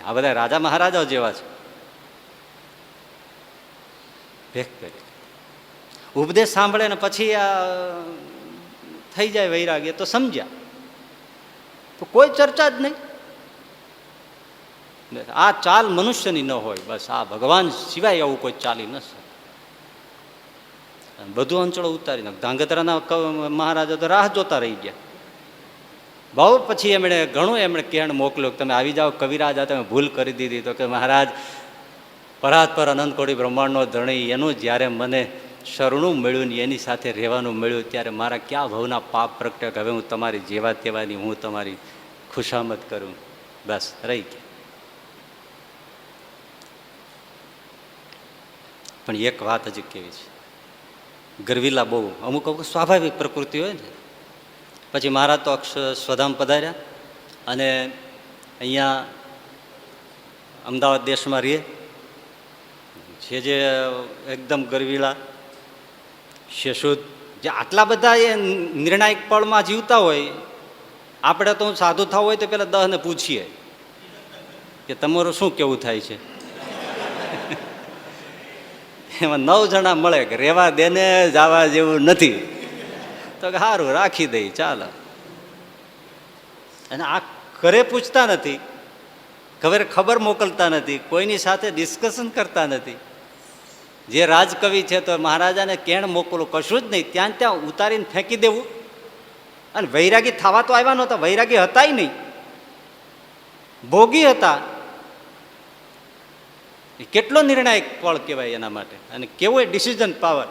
આ બધા રાજા મહારાજાઓ જેવા છે. ભેખ પહેરી ઉપદેશ સાંભળે ને પછી આ થઈ જાય વૈરાગ્ય તો સમજ્યા, તો કોઈ ચર્ચા જ નહીં. આ ચાલ મનુષ્યની ન હોય, બસ આ ભગવાન સિવાય આવું કોઈ ચાલી ન શકે. બધું અંચળો ઉતારી નાખ. ધાંગધ્રાના મહારાજા તો રાહ જોતા રહી ગયા. બહુ પછી એમણે કહેણ મોકલ્યો, તમે આવી જાઓ કવિરાજ, આ તમે ભૂલ કરી દીધી. તો કે મહારાજ, પરાત્પર અનંત કોટી બ્રહ્માંડનો ધણી એનું જ્યારે મને શરણું મળ્યું ને એની સાથે રહેવાનું મળ્યું, ત્યારે મારા ક્યાં ભવના પાપ પ્રગટ્યા કે હવે હું તમારી જેવા તેવાની હું તમારી ખુશામત કરું. બસ રહી ગયા. પણ એક વાત હજી કેવી છે, ગરવીલા બહુ અમુક સ્વાભાવિક પ્રકૃતિ હોય ને. પછી મહારાજ તો સ્વધામ પધાર્યા અને અહીંયા અમદાવાદ દેશમાં રહીએ જે એકદમ ગરવીલા શેષુદ, જે આટલા બધા એ નિર્ણાયક પળમાં જીવતા હોય. આપણે તો સાધુ થવું હોય તો પેલા 10 ને પૂછીએ કે તમારું શું કેવું થાય છે. એમાં 9 જણા મળે કે રેવા દેને, જવા જેવું નથી. તો કે સારું રાખી દઈ ચાલો. અને આ ઘરે પૂછતા નથી, ખબર મોકલતા નથી, કોઈની સાથે ડિસ્કશન કરતા નથી. જે રાજકવિ છે તો મહારાજાને કેણ મોકલું, કશું જ નહીં, ત્યાં ઉતારીને ફેંકી દેવું. અને વૈરાગી થવા તો આવ્યા નહોતા, વૈરાગી હતાય નહીં, ભોગી હતા. કેટલો નિર્ણાયક પળ કહેવાય એના માટે. અને કેવો ડિસિઝન પાવર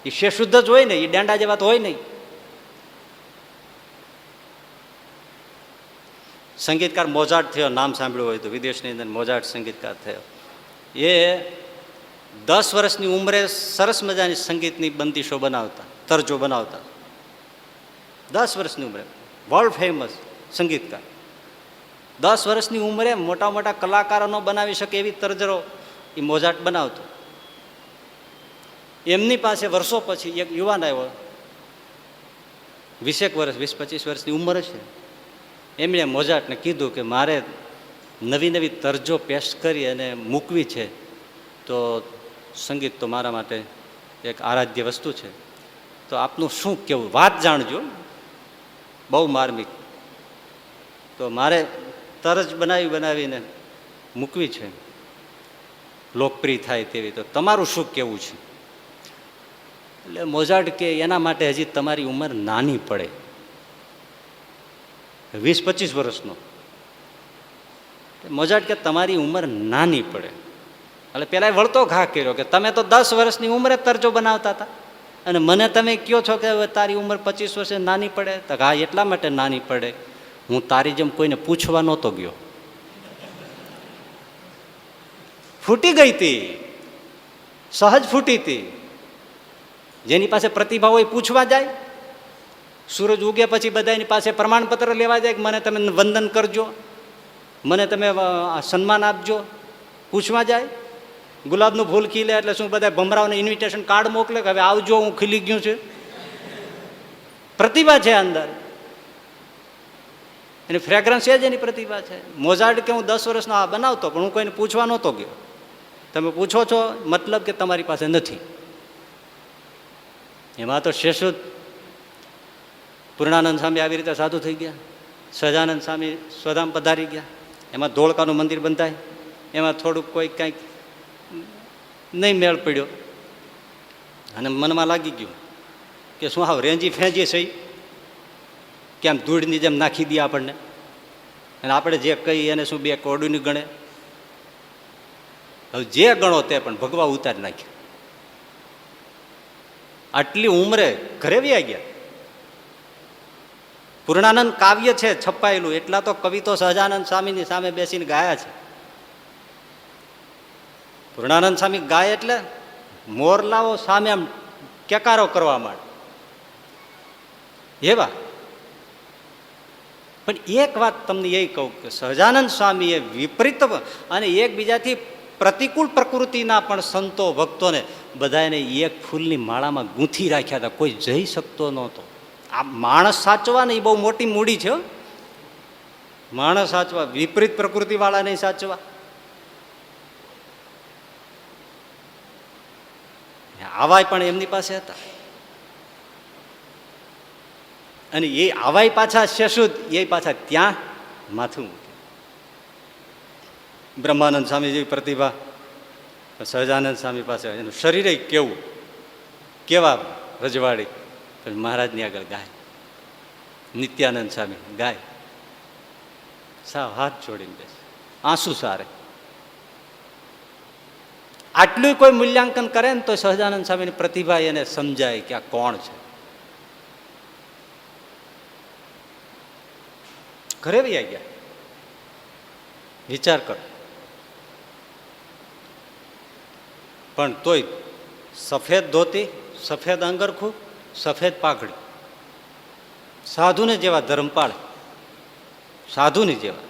એ શેષુદ્ધ જ હોય ને, એ દાંડા જેવા તો હોય નહીં. સંગીતકાર મોઝાર્ટ થયો, નામ સાંભળ્યું હોય તો, વિદેશની અંદર મોઝાર્ટ સંગીતકાર થયો. એ 10 વર્ષની ઉંમરે સરસ મજાની સંગીતની બંદીશો બનાવતા, તરજો બનાવતા. 10 વર્ષની ઉંમરે વર્લ્ડ ફેમસ સંગીતકાર. 10 વર્ષની ઉંમરે મોટા મોટા કલાકારો ન બનાવી શકે એવી તરજો એ મોઝાર્ટ બનાવતો. એમની પાસે વર્ષો પછી એક યુવાન આવ્યો, 20 વર્ષ 20-25 વર્ષની ઉંમર છે. એમણે મોઝાર્ટને કીધું કે મારે નવી નવી તરજો પેશ કરી અને મૂકવી છે, તો સંગીત તો મારા માટે એક આરાધ્ય વસ્તુ છે, તો આપનું શું કહેવું, વાત જાણજો, બહુ માર્મિક. તો મારે તરજ બનાવીને મૂકવી છે, લોકપ્રિય થાય તેવી, તો તમારું શું કહેવું છે? એટલે મોઝાર્ટ કે એના માટે હજી તમારી ઉંમર નાની પડે, 20-25 વર્ષનો. મોઝાર્ટ કે તમારી ઉંમર નાની પડે. એટલે પેલા વળતો ઘા કર્યો કે તમે તો 10 વર્ષની ઉંમરે તરજો બનાવતા હતા અને મને તમે કહો છો કે તારી ઉંમર 25 વર્ષે નાની પડે. તો હા, એટલા માટે નાની પડે, હું તારી જેમ કોઈને પૂછવા નહોતો ગયો. ફૂટી ગઈ હતી, સહજ ફૂટી હતી. જેની પાસે પ્રતિભા હોય પૂછવા જાય. સૂરજ ઉગે પછી બધા એની પાસે પ્રમાણપત્ર લેવા જાય કે મને તમે વંદન કરજો, મને તમે સન્માન આપજો, પૂછવા જાય. ગુલાબનું ફૂલ ખીલે એટલે શું બધા ભમરાઓને ઇન્વિટેશન કાર્ડ મોકલે કે હવે આવજો, હું ખીલી ગયું છે. પ્રતિભા છે અંદર, એની ફ્રેગ્રન્સ છે જ એની પ્રતિભા છે. મોઝાર્ટ કે હું 10 વર્ષનો આ બનાવતો પણ હું કોઈને પૂછવા નહોતો ગયો. તમે પૂછો છો મતલબ કે તમારી પાસે નથી. એમાં તો શેષુદ પૂર્ણાનંદ સ્વામી આવી રીતે સાધુ થઈ ગયા, સહજાનંદ સ્વામી સ્વધામ પધારી ગયા. એમાં ધોળકાનું મંદિર બંધાય, એમાં થોડુંક કોઈ કંઈક નહીં મેળ પડ્યો અને મનમાં લાગી ગયું કે શું હાવ રેંજી ફેંજી છે કેમ ધૂળની જેમ નાખી દે આપણને, અને આપણે જે કહીએ એને શું બે કોડુની ગણે. હવે જે ગણો તે પણ ભગવા ઉતારી નાખ્યા. આટલી ઉંમરે ઘરે વ્યા ગયા. પૂર્ણાનંદ કાવ્ય છે છપાયેલું, એટલા તો કવિ તો સહજાનંદ સ્વામીની સામે બેસીને ગાયા છે. પૂર્ણાનંદ સ્વામી ગાય એટલે મોરલાઓ સામે આમ કેકારો કરવા માંડે એવા. પણ એક વાત તમને એ કહું કે સહજાનંદ સ્વામીએ વિપરીત અને એકબીજાથી પ્રતિકૂળ પ્રકૃતિના પણ સંતો ભક્તોને બધાને એક ફૂલની માળામાં ગૂંથી રાખ્યા હતા, કોઈ જઈ શકતો નહોતો. આ માણસ સાચવા ને એ બહુ મોટી મૂડી છે. માણસ સાચવા, વિપરીત પ્રકૃતિવાળા નહીં સાચવા. આવાય પણ એમની પાસે હતા. અને એ આવાય પાછા શેષુદ એ પાછા ત્યાં માથું મૂકે. બ્રહ્માનંદ સ્વામી જેવી પ્રતિભા, સહજાનંદ સ્વામી પાસે એનું શરીર કેવું, કેવા રજવાડી, મહારાજની આગળ ગાય. નિત્યાનંદ સ્વામી ગાય, સાવ હાથ જોડીને બેસે, આંસુ સારે. આટલું કોઈ મૂલ્યાંકન કરે ને તો સહજાનંદ સ્વામીની પ્રતિભા એને સમજાય કે આ કોણ છે. ઘરે બી આવી ગયા. વિચાર કરો. પણ તોય સફેદ ધોતી, સફેદ અંગરખું, સફેદ પાઘડી, સાધુને જેવા ધર્મ પાળે, સાધુની જેવા.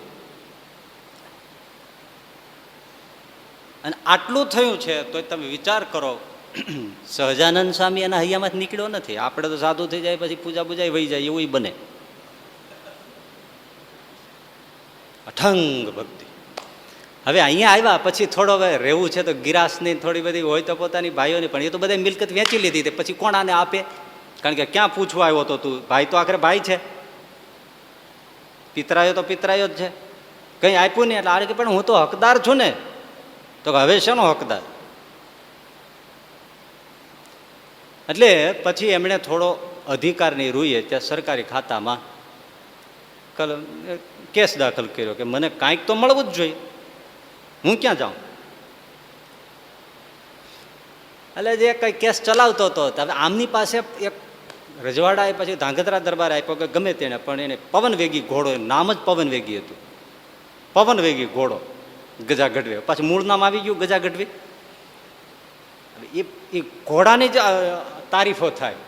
અને આટલું થયું છે તો તમે વિચાર કરો, સહજાનંદ સ્વામી એના હૈયામાંથી નીકળ્યો નથી. આપણે તો સાધુ થઈ જાય પછી પૂજા પૂજા વહી જાય એવું બને. અઠંગ ભક્તિ. હવે અહીંયા આવ્યા પછી થોડો હવે રહેવું છે તો ગિરાસની થોડી બધી હોય તો પોતાની ભાઈઓની, પણ એ તો બધા મિલકત વેચી લીધી. પછી કોણ આને આપે? કારણ કે ક્યાં પૂછવા આવ્યો તો તું? ભાઈ તો આખરે ભાઈ છે, પિતરાયો તો પિતરાયો જ છે. કંઈ આપ્યું નહીં એટલે આ કે પણ હું તો હકદાર છું ને. તો હવે શેનો હકદાર? એટલે પછી એમણે થોડો અધિકારની રૂએ ત્યાં સરકારી ખાતામાં કેસ દાખલ કર્યો કે મને કાંઈક તો મળવું જ જોઈએ, હું ક્યાં જાઉં? એટલે જે કંઈ કેસ ચલાવતો હતો, હવે આમની પાસે એક રજવાડાએ પછી ધાંગધ્રા દરબાર આપ્યો કે ગમે તેને, પણ એને પવનવેગી ઘોડો, નામ જ પવનવેગી હતું, પવનવેગી ઘોડો ગજા ગઢવી. પાછું મૂળ નામ આવી ગયું ગજા ગઢવી. એ ઘોડાની જ તારીફો થાય.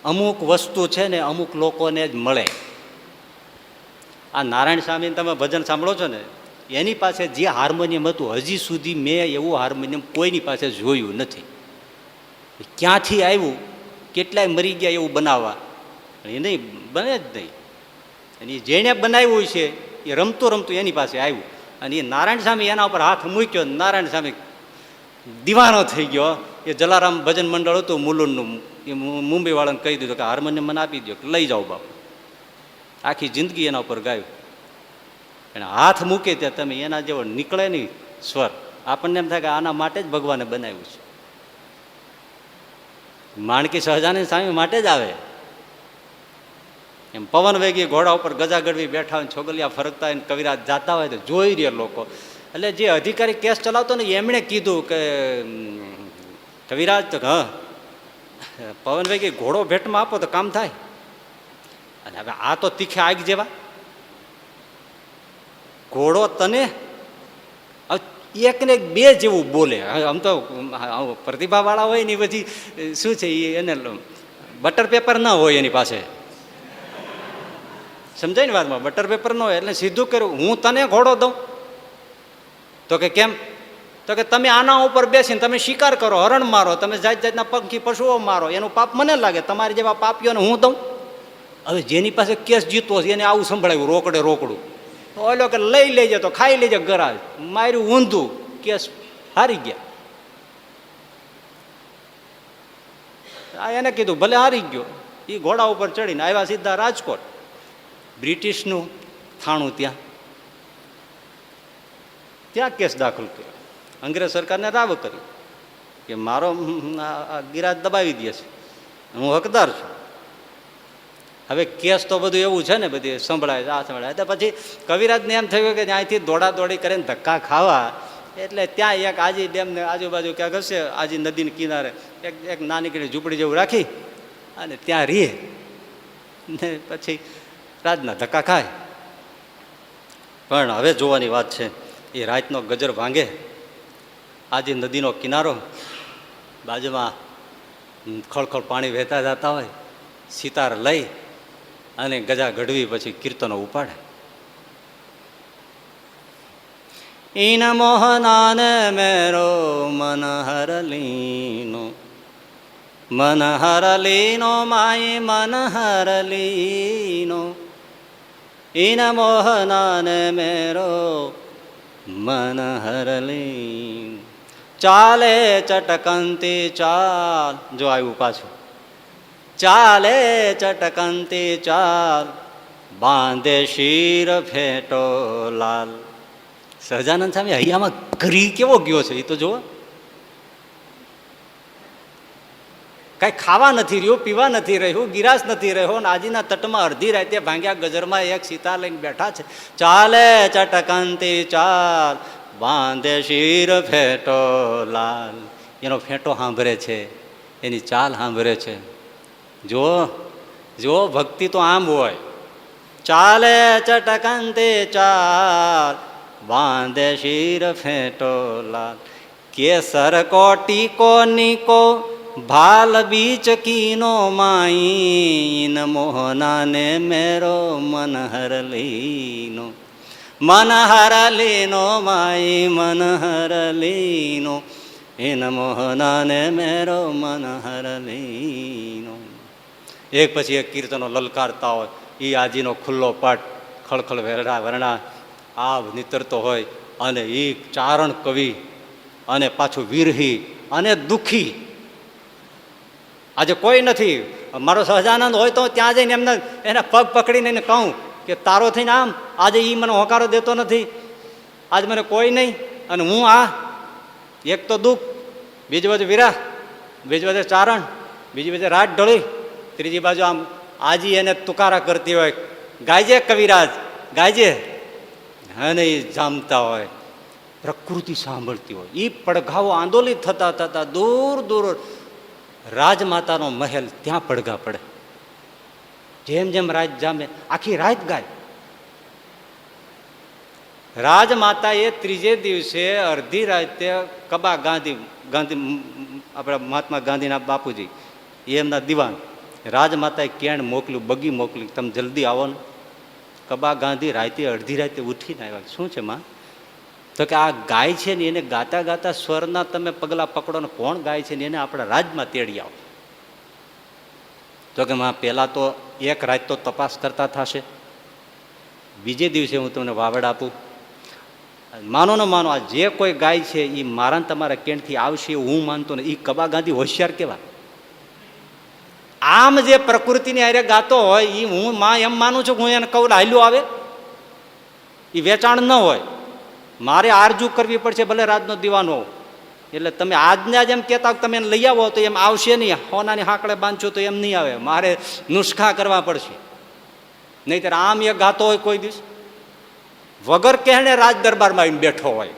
અમુક વસ્તુ છે ને અમુક લોકોને જ મળે. આ નારાયણ સ્વામીને તમે ભજન સાંભળો છો ને, એની પાસે જે હાર્મોનિયમ હતું હજી સુધી મેં એવું હાર્મોનિયમ કોઈની પાસે જોયું નથી. ક્યાંથી આવ્યું, કેટલાય મરી ગયા એવું બનાવવા, એ નહીં બને જ નહીં. અને જેણે બનાવ્યું છે એ રમતું રમતું એની પાસે આવ્યું. અને એ નારાયણ સ્વામી એના ઉપર હાથ મૂક્યો, નારાયણ સ્વામી દીવાનો થઈ ગયો. એ જલારામ ભજન મંડળ હતું મુલુંડનું, એ મુંબઈ વાળાને કહી દીધું કે હાર્મોનિયમ મને આપી દો, લઈ જાઓ બાપુ. આખી જિંદગી એના ઉપર ગાયું. એને હાથ મૂકે ત્યાં તમે એના જેવો નીકળે નહીં સ્વર. આપણને એમ થાય કે આના માટે જ ભગવાને બનાવ્યું છે. માણકી સહજાનંદ સ્વામી માટે જ આવે. એમ પવન વેગી ઘોડા ઉપર ગજા ગઢવી બેઠા હોય, છોગલિયા ફરકતા હોય, કવિરાજ જાતા હોય તો જોઈ રહ્યા લોકો. એટલે જે અધિકારી કેસ ચલાવતો ને એમણે કીધું કે કવિરાજ તો હા પવન વેગી ઘોડો ભેટમાં આપો તો કામ થાય. અને હવે આ તો તીખે આગ જેવા ઘોડો તને એક ને બે જેવું બોલે. આમ તો પ્રતિભાવાળા હોય ને પછી શું છે એને બટર પેપર ના હોય એની પાસે, સમજાય ને વાતમાં? બટર પેપર ન હોય એટલે સીધું કર્યું, હું તને ઘોડો દઉં. તો કે કેમ? તો કે તમે આના ઉપર બેસીને તમે શિકાર કરો, હરણ મારો, તમે જાત જાતના પંખી પશુઓ મારો, એનું પાપ મને લાગે, તમારી જેવા પાપીઓને હું દઉં. હવે જેની પાસે કેસ જીતવો છે એને આવું સંભળાવ્યું રોકડે રોકડું. ઓલો કે લઈ લેજે તો ખાઈ લેજે ગરાજ, માર્યું ઊંધું, કેસ હારી ગયા. એને કીધું ભલે હારી ગયો. એ ઘોડા ઉપર ચડીને આવ્યા સીધા રાજકોટ, બ્રિટિશનું થાણું ત્યાં. ત્યાં કેસ દાખલ કર્યો. અંગ્રેજ સરકારને રાવ કરી કે મારો ગિરાજ દબાવી દે છે, હું હકદાર છું. હવે કેસ તો બધું એવું છે ને, બધી સંભળાય આ સંભળાય. તો પછી કવિરાજને એમ થયું કે ત્યાંથી દોડા દોડી કરીને ધક્કા ખાવા, એટલે ત્યાં એક આજી ડેમને આજુબાજુ ક્યાંક હશે, આજી નદીને કિનારે એક નાનીકડી ઝૂંપડી જેવું રાખી અને ત્યાં રહે ને પછી રાજના ધક્કા ખાય. પણ હવે જોવાની વાત છે, એ રાતનો ગજર ભાંગે, આજે નદીનો કિનારો, બાજુમાં ખળખળ પાણી વહેતા જતા હોય, સિતાર લઈ અને ગજા ગઢવી પછી કીર્તનો ઉપાડે. ઈન મોહનાન મેરો મન હરલીનો, મન હરલીનો માય મન હરલીનો, ઈન મોહનાન મેરો મન હરલીનો. ચાલે ચટકંતી ચાલ, જો આવ્યું પાછું, ચાલે ચટકંતી ચાલ, બાંધે શીર ફેટો લાલ. સહજાનંદ સ્વામી હૈયામાં ઘરી કેવો ગયો છે એ તો જુઓ. કઈ ખાવા નથી રહ્યું, પીવા નથી રહ્યું, ગિરાસ નથી રહ્યો, નાજીના તટમાં અડધી રાતે ભાંગ્યા ગજરમાં એક સીતા લઈને બેઠા છે. ચાલે ચટકંતી ચાલ, બાંધે શીર ફેટો લાલ. એનો ફેટો સાંભળે છે, એની ચાલ સાંભળે છે. જો જો ભક્તિ તો આમ હોય. ચાલે ચટકંતી ચાલ, બાંધે શીર ફેટો લાલ. કેસર કો ટીકો નીકો, ભાલ બીચ કીનો માઈન, મોહના ને મેરો મન હર લીનો, મન હર લીનો માઈ મન હર લીનો, ઈન મોહના ને મેરો મન હર લીનો. એક પછી એક કીર્તનો લલકારતા હોય. એ આજીનો ખુલ્લો પાઠ, ખળખળ વેરડા વર્ણા આવ નીતરતો હોય, અને એ ચારણ કવિ, અને પાછું વિરહી અને દુઃખી. આજે કોઈ નથી. મારો સહજાનંદ હોય તો ત્યાં જઈને એમને એના પગ પકડીને એને કહું કે તારો થઈને આમ, આજે એ મને હોકારો દેતો નથી, આજ મને કોઈ નહીં, અને હું આ એક તો દુઃખ, બીજી બાજુ વિરાહ, બીજી બાજુ ચારણ, બીજી બાજુ રાત ઢળી, ત્રીજી બાજુ આમ આજી એને તુકારા કરતી હોય, ગાયજે કવિરાજ ગાયજે. અને એ જામતા હોય, પ્રકૃતિ સાંભળતી હોય. એ પડઘાઓ આંદોલિત થતા થતા દૂર દૂર રાજમાતાનો મહેલ, ત્યાં પડઘા પડે. જેમ જેમ રાત જામે આખી રાત ગાય. રાજમાતાએ ત્રીજે દિવસે અડધી રાતે કબા ગાંધી આપણા મહાત્મા ગાંધીના બાપુજી એમના દિવાન રાજમાતાએ કેણ મોકલ્યું, બગી મોકલી, તમે જલ્દી આવો ને. કબા ગાંધી રાતે અડધી રાતે ઉઠીને આવ્યા. શું છે માં? તો કે આ ગાય છે ને એને ગાતા ગાતા સ્વરના તમે પગલા પકડો ને કોણ ગાય છે ને એને આપણા રાજમાં તેડી આવો. તો કે માં પહેલાં તો એક રાત તો તપાસ કરતા થશે, બીજે દિવસે હું તમને વાવડ આપું. માનો ને માનો, આ જે કોઈ ગાય છે એ મારા તમારા કેણથી આવશે હું માનતો ને. એ કબા ગાંધી હોશિયાર કેવા. આમ જે પ્રકૃતિની હારે ગાતો હોય એ હું માં એમ માનું છું કે હું એને કહું હાલ્યું આવે, એ વેચાણ ન હોય. મારે આરજુ કરવી પડશે, ભલે રાજનો દીવાનો. એટલે તમે આજને આજ એમ કહેતા તમે એને લઈ આવો તો એમ આવશે નહીં. હોનાની હાંકડે બાંધશો તો એમ નહીં આવે. મારે નુસ્ખા કરવા પડશે. નહીંતર આમ એ ગાતો હોય કોઈ દિવસ વગર કહેણે રાજ દરબારમાં આવીને બેઠો હોય.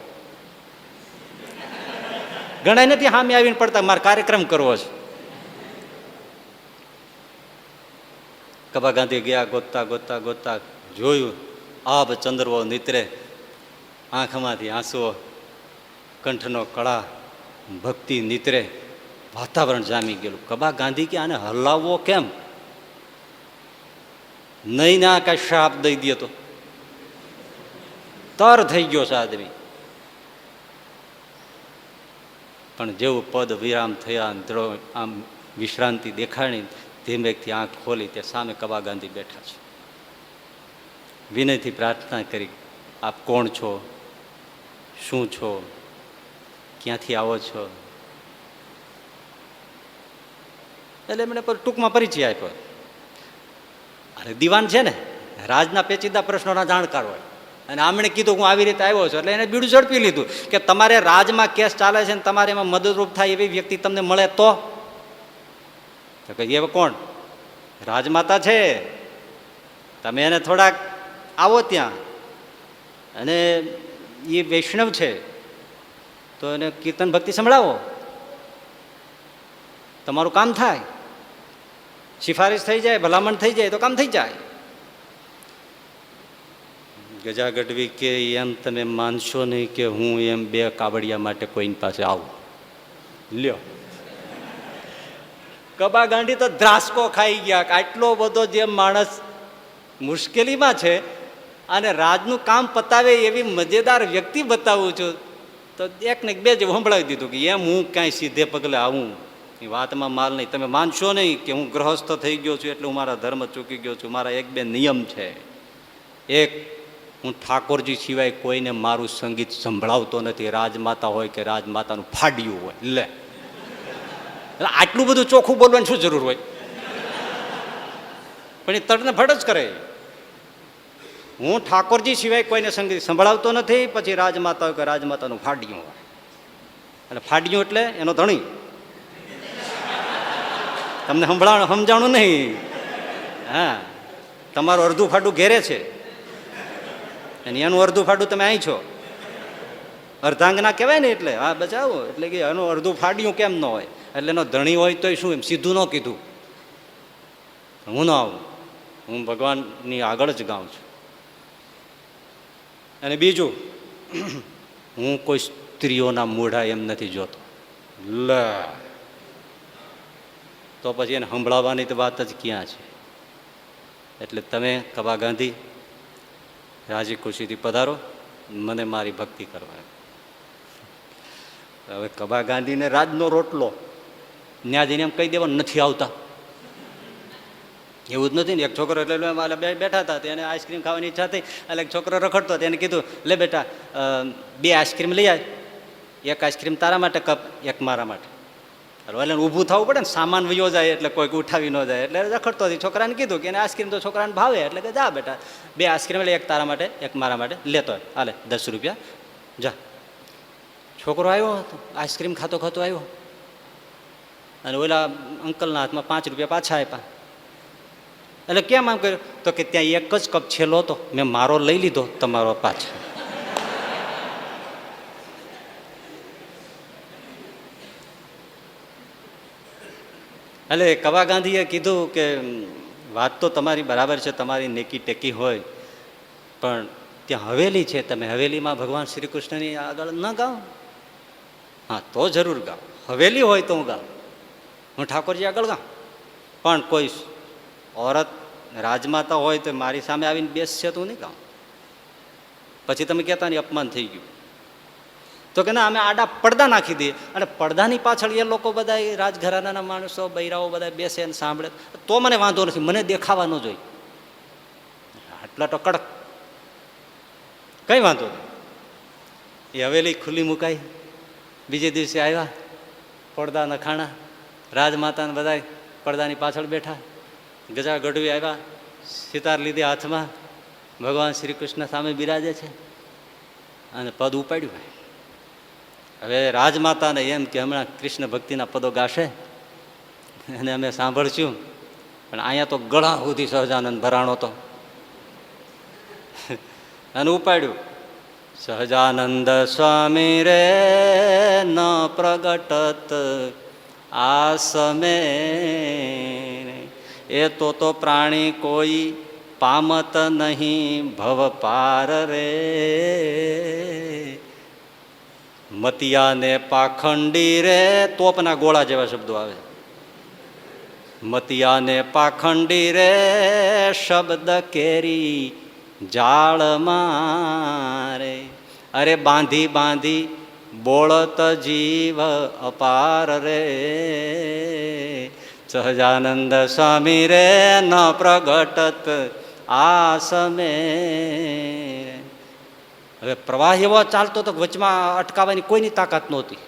ઘણા નથી સામે આવીને પડતા મારે કાર્યક્રમ કરવો છે. કબા ગાંધી ગયા, ગોતતા ગોતતા ગોતતા જોયું, આબ ચંદ્રવો નીતરે, આંખમાંથી આંસુઓ, કંઠનો કળા, ભક્તિ નીતરે, વાતાવરણ જામી ગયેલું. કબા ગાંધી કે આને હલાવવો કેમ? નહીં ના કાંઈ શ્રાપ દઈ દે તો તર થઈ ગયો છે આદમી. પણ જેવું પદ વિરામ થયા, આમ વિશ્રાંતિ દેખાણી, ધીમેથી આંખ ખોલી, તે સામે કબા ગાંધી બેઠા છે. વિનયથી પ્રાર્થના કરી, આપ કોણ છો, શું છો, ક્યાંથી આવો છો? એટલે એમણે ટૂંકમાં પરિચય આપ્યો. અરે દીવાન છે ને, રાજના પેચીદા પ્રશ્નોના જાણકાર હોય. અને આમણે કીધું હું આવી રીતે આવ્યો છું, એટલે એને બીડું ઝડપી લીધું કે તમારે રાજમાં કેસ ચાલે છે ને તમારે એમાં મદદરૂપ થાય એવી વ્યક્તિ તમને મળે તો કે એ કોણ? રાજમાતા છે, તમે એને થોડાક આવો ત્યાં, અને એ વૈષ્ણવ છે તો એને કીર્તન ભક્તિ સંભળાવો, તમારું કામ થાય, સિફારિશ થઈ જાય, ભલામણ થઈ જાય તો કામ થઈ જાય. ગજા ગઢવી કે એમ તમે માનશો નહીં કે હું એમ બે કાવડિયા માટે કોઈની પાસે આવું. લ્યો, કબા ગાંધી તો ધ્રાસકો ખાઈ ગયા કે આટલો બધો જે માણસ મુશ્કેલીમાં છે અને રાજનું કામ પતાવે એવી મજેદાર વ્યક્તિ બતાવું છું, તો એક ને બે જેવું સંભળાવી દીધું કે એમ હું કાંઈ સીધે પગલે આવું એ વાતમાં માલ નહીં. તમે માનશો નહીં કે હું ગ્રહસ્થ થઈ ગયો છું એટલે હું મારા ધર્મ ચૂકી ગયો છું. મારા એક બે નિયમ છે. એક, હું ઠાકોરજી સિવાય કોઈને મારું સંગીત સંભળાવતો નથી, રાજમાતા હોય કે રાજમાતાનું ફાડ્યું હોય. લે, આટલું બધું ચોખ્ખું બોલવાની શું જરૂર હોય? પણ એ તડને ફટ જ કરે. હું ઠાકોરજી સિવાય કોઈને સંગીત સંભળાવતો નથી, પછી રાજમાતા હોય કે રાજમાતાનું ફાડ્યું હોય. અને ફાડ્યું એટલે એનો ધણી. તમને સમજાણું નહીં? હા, તમારું અડધું ફાડું ઘેરે છે અને એનું અડધું ફાડું તમે અહીં છો. અર્ધાંગના કહેવાય ને, એટલે હા બચાવો, એટલે કે એનું અડધું ફાડ્યું કેમ ન હોય? એટલે એનો ધણી હોય તો શું, એમ સીધું ન કીધું. હું ન આવું, હું ભગવાનની આગળ જ ગાઉં છું. અને બીજું, હું કોઈ સ્ત્રીઓના મોઢા એમ નથી જોતો. લે, તો પછી એને સંભળાવવાની તો વાત જ ક્યાં છે? એટલે તમે કબા ગાંધી રાજી ખુશીથી પધારો, મને મારી ભક્તિ કરવા. હવે કબા ગાંધીને રાજનો રોટલો ત્યાં જઈને એમ કહી દેવાનું નથી આવતા, એવું જ નથી ને. એક છોકરો એટલે બેઠા હતા, એને આઈસ્ક્રીમ ખાવાની ઈચ્છા થઈ, એટલે એક છોકરો રખડતો હતો, એને કીધું લે બેટા 2 આઈસ્ક્રીમ લઈ આવ, એક આઈસ્ક્રીમ તારા માટે કપ, એક મારા માટે. એટલે ઊભું થવું પડે ને, સામાન વયો જાય એટલે કોઈક ઉઠાવી ન જાય, એટલે રખડતો હતી. છોકરાને કીધું કે એને આઈસ્ક્રીમ તો છોકરાને ભાવે, એટલે કે જા બેટા 2 આઈસ્ક્રીમ લે, એક તારા માટે એક મારા માટે, લેતો હોય, હાલે 10 રૂપિયા જા. છોકરો આવ્યો હતો, આઈસ્ક્રીમ ખાતો ખાતો આવ્યો, અને ઓલા અંકલના હાથમાં 5 રૂપિયા પાછા આપ્યા. એટલે કેમ આમ કર્યું? તો કે ત્યાં એક જ કપ છેલ્લો હતો, મેં મારો લઈ લીધો, તમારો પાછો. એટલે કબા ગાંધીએ કીધું કે વાત તો તમારી બરાબર છે, તમારી નેકી ટેકી હોય, પણ ત્યાં હવેલી છે, તમે હવેલીમાં ભગવાન શ્રી કૃષ્ણની આગળ ન ગાઓ? હા, તો જરૂર ગાઓ. હવેલી હોય તો હું ગાઉં, હું ઠાકોરજી આગળ ગાઉં. પણ કોઈ ઓરત રાજમાતા હોય તો મારી સામે આવીને બેસશે તો હું નહીં ગાઉં. પછી તમે કહેતા નહીં અપમાન થઈ ગયું. તો કે ના, અમે આડા પડદા નાખી દઈએ, અને પડદાની પાછળ એ લોકો બધા રાજઘરાનાના માણસો બૈરાઓ બધા બેસે અને સાંભળે, તો મને વાંધો નથી, મને દેખાવા ન જોઈએ. આટલા તો કડક, કઈ વાંધો નહીં. એ હવેલી ખુલ્લી મુકાઈ, બીજે દિવસે આવ્યા, પડદા નખાણા, રાજમાતાને બધા પડદાની પાછળ બેઠા, ગજા ગઢવી આવ્યા, સિતાર લીધી હાથમાં, ભગવાન શ્રી કૃષ્ણ સામે બિરાજે છે, અને પદ ઉપાડ્યું. હવે રાજમાતાને એમ કે હમણાં કૃષ્ણ ભક્તિના પદો ગાશે અને અમે સાંભળશું, પણ અહીંયા તો ગળા સુધી સહજાનંદ ભરાણો હતો, અને ઉપાડ્યું. સહજાનંદ સ્વામી રે ન પ્રગટત આસમે, એ તો પ્રાણી કોઈ પામત નહીં ભવ પાર રે. મતિયાને પાખંડી રે, તોપના ગોળા જેવા શબ્દો આવે. મતિયાને પાખંડી રે, શબ્દ કેરી જાળ મારે. અરે બાંધી બાંધી બોળત જીવ અપાર રે. સહજાનંદ સ્વામી રે ન પ્રગટત આ સમે. હવે પ્રવાહ એવો ચાલતો તો વચમાં અટકાવવાની કોઈની તાકાત નહોતી.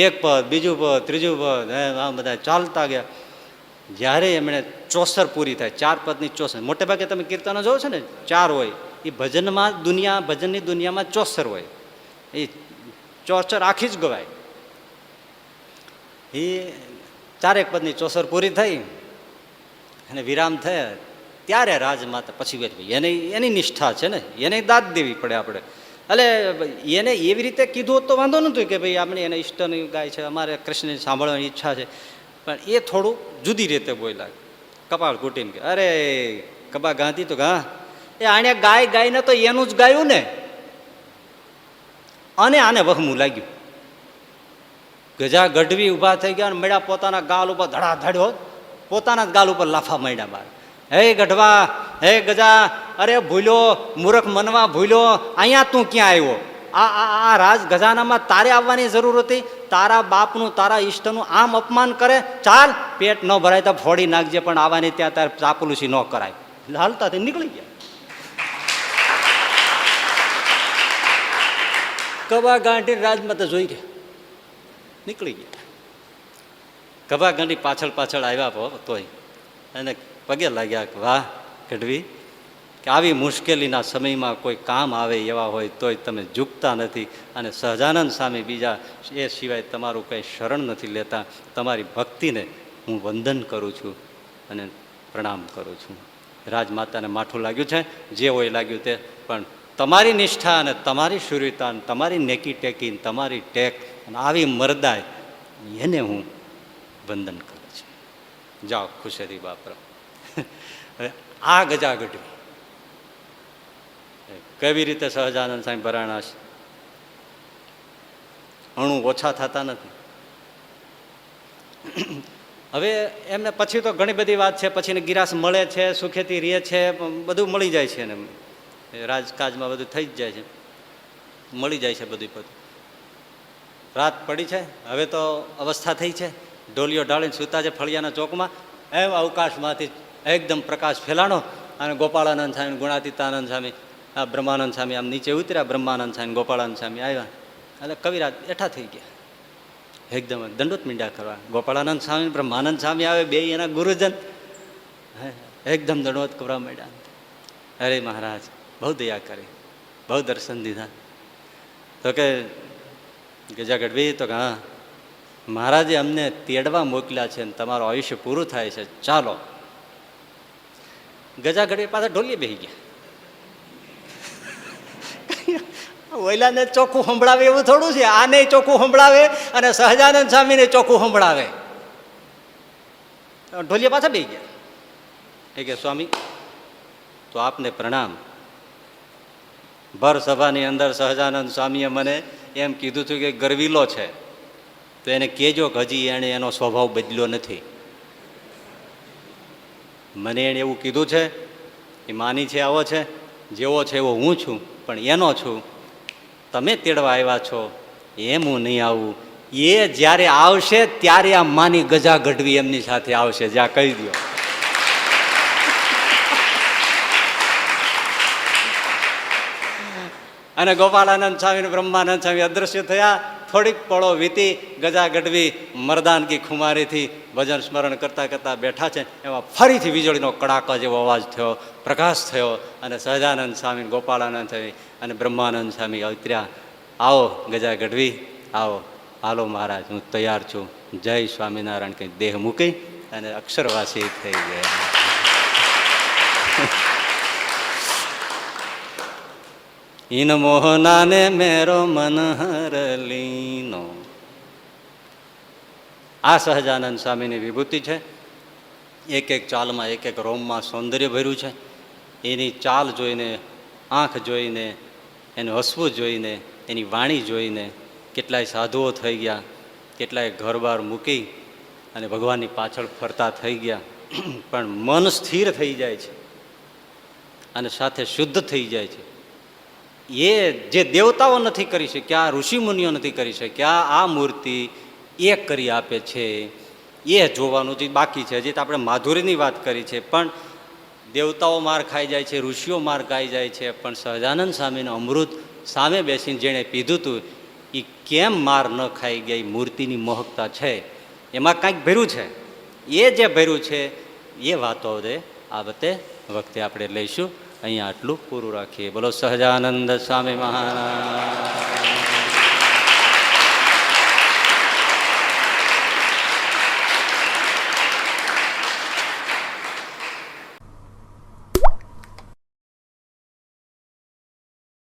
એક પદ, બીજું પદ, ત્રીજું પદ, આમ બધા ચાલતા ગયા. જ્યારે એમણે 64 પૂરી થાય, 4 પદની 64, મોટે ભાગે તમે કીર્તનો જોવો છો ને 4 હોય, એ ભજનમાં ભજનની દુનિયામાં 64 હોય, એ 64 આખી જ ગવાય. એ 4 પદની 64 પૂરી થઈ અને વિરામ થયા, ત્યારે રાજમાતા પછી એની નિષ્ઠા છે ને, એને દાદ દેવી પડે આપણે. એટલે એને એવી રીતે કીધું હોત તો વાંધો નહોતું કે ભાઈ આપણે એને ઈષ્ટની ગાય છે, અમારે કૃષ્ણને સાંભળવાની ઈચ્છા છે, પણ એ થોડું જુદી રીતે બોલ્યા, કપાળ ઘૂંટીને કે અરે કબા ગાંધી તો હા, એ આને ગાયને તો એનું જ ગાયું ને, અને આને વહમું લાગ્યું. ગજા ગઢવી ઊભા થઈ ગયા અને મળ્યા પોતાના ગાલ ઉપર ધડાધડ્યો, પોતાના જ ગાલ ઉપર લાફા માંડ્યા બાર. હે ગઢવા, હે ગજા, અરે ભૂલ્યો મૂર્ખ મનવા ભૂલ્યો, અહીંયા તું ક્યાં આવ્યો? આ રાજ ગજાનામાં તારે આવવાની જરૂર હતી? તારા બાપનું, તારા ઈષ્ટનું આમ અપમાન કરે, ચાલ પેટ ન ભરાય તો ફોડી નાખજે, પણ આવવાની ત્યાં તારે ચાપલુસી ન કરાય. હાલતા નીકળી ગયા. કબા ગાંઠી રાજમાતા જોઈ રહ્યા, નીકળી ગયા. કબા ગાંઠી પાછળ પાછળ આવ્યા તોય અને પગે લાગ્યા કે વાહ ગઢવી, કે આવી મુશ્કેલીના સમયમાં કોઈ કામ આવે એવા હોય તોય તમે ઝૂકતા નથી અને સહજાનંદ સ્વામી બીજા એ સિવાય તમારું કંઈ શરણ નથી લેતા. તમારી ભક્તિને હું વંદન કરું છું અને પ્રણામ કરું છું. રાજમાતાને માઠું લાગ્યું છે, જે હોય લાગ્યું તે, પણ તમારી નિષ્ઠા અને તમારી શુર્યતા અને તમારી નેકી ટેકી તમારી ટેક અને આવી મરદાય એને હું વંદન કરું છું. જાઓ ખુશેથી બાપરો. હવે આ ગજા ગઢવી કેવી રીતે સહજાનંદ સ્વામી ભરાણા છે. અણુ ઓછા થતા નથી. હવે એમને પછી તો ઘણી બધી વાત છે, પછીને ગિરાસ મળે છે, સુખેથી રહે છે, બધું મળી જાય છે. એને રાજકાજમાં બધું થઈ જ જાય છે, મળી જાય છે બધું. રાત પડી છે, હવે તો અવસ્થા થઈ છે, ઢોલિયો ઢાળીને સૂતા છે ફળિયાના ચોકમાં. એમ અવકાશમાંથી એકદમ પ્રકાશ ફેલાણો અને ગોપાળાનંદ સ્વામી, ગુણાતીતાનંદ સ્વામી, આ બ્રહ્માનંદ સ્વામી આમ નીચે ઉતર્યા. બ્રહ્માનંદ સ્વામી, ગોપાળાનંદ સ્વામી આવ્યા એટલે કવિરાજ બેઠા થઈ ગયા. એકદમ દંડોત મીંડા કરવા. ગોપાળાનંદ સ્વામી, બ્રહ્માનંદ સ્વામી આવે, બે એના ગુરુજન, એકદમ દંડોત કરવા માંડ્યા. અરે મહારાજ બહુ દયા કરી, બહુ દર્શન દીધા. તો કે ગજા ગઢવી, તો કે હા મહારાજે અમને તેડવા મોકલ્યા છે ને તમારું આયુષ્ય પૂરું થાય છે, ચાલો. ગજા ગઢવી પાછા ઢોલીએ બેસી ગયા. ઓઈલાને ચોખ્ખું સંભળાવે એવું થોડું છે, આને ચોખ્ખું સંભળાવે અને સહજાનંદ સ્વામીને ચોખ્ખું સંભળાવે. ઢોલિયા પાછા બેસી ગયા. એ કે સ્વામી તો આપને પ્રણામ. ભર સભાની અંદર સહજાનંદ સ્વામીએ મને એમ કીધું હતું કે ગરવીલો છે, તો એને કહેજો કે હજી એણે એનો સ્વભાવ બદલ્યો નથી. મને એણે એવું કીધું છે, એ માની છે આવો છે, જેવો છે એવો હું છું, પણ એનો છું. તમે તેડવા આવ્યા છો એમ હું નહીં આવું. એ જ્યારે આવશે ત્યારે આ માની ગજા ગઢવી એમની સાથે આવશે, જ્યાં કહી દો. અને ગોપાળાનંદ સ્વામી, બ્રહ્માનંદ સ્વામી અદૃશ્ય થયા. થોડીક પળો વીતી, ગજા ગઢવી મરદાનગી ખુમારીથી ભજન સ્મરણ કરતા કરતા બેઠા છે. એમાં ફરીથી વીજળીનો કડાકા જેવો અવાજ થયો, પ્રકાશ થયો અને સહજાનંદ સ્વામી, ગોપાળાનંદ સ્વામી અને બ્રહ્માનંદ સ્વામી ઉતર્યા. આવો ગજા ગઢવી, આવો. હાલો મહારાજ, હું તૈયાર છું. જય સ્વામિનારાયણ કંઈ દેહ મૂકી અને અક્ષરવાસી થઈ ગયા. ઈન મોહનાને મેરો મનહર લીનો. આ સહજાનંદ સ્વામીની વિભૂતિ છે. એક એક ચાલમાં, એક એક રોમમાં સૌંદર્ય ભર્યું છે. એની ચાલ જોઈને, આંખ જોઈને, એનું હસવું જોઈને, એની વાણી જોઈને કેટલાય સાધુઓ થઈ ગયા, કેટલાય ઘરબાર મૂકી અને ભગવાનની પાછળ ફરતા થઈ ગયા. પણ મન સ્થિર થઈ જાય છે અને સાથે શુદ્ધ થઈ જાય છે. એ જે દેવતાઓ નથી કરી શક્યા, ઋષિમુનિઓ નથી કરી શક્યા, આ મૂર્તિ એ કરી આપે છે. એ જોવાનું જે બાકી છે. હજી તો આપણે માધુરીની વાત કરી છે, પણ દેવતાઓ માર ખાઈ જાય છે, ઋષિઓ માર ખાઈ જાય છે, પણ સહજાનંદ સ્વામીનું અમૃત સામે બેસીને જેણે પીધું હતું એ કેમ માર ન ખાઈ ગઈ. મૂર્તિની મોહકતા છે, એમાં કાંઈક ભર્યું છે. એ જે ભર્યું છે એ વાતો આ વખતે આપણે લઈશું. અહીંયા આટલું પૂરું રાખીએ. બોલો સહજાનંદ સ્વામી મહારાજ.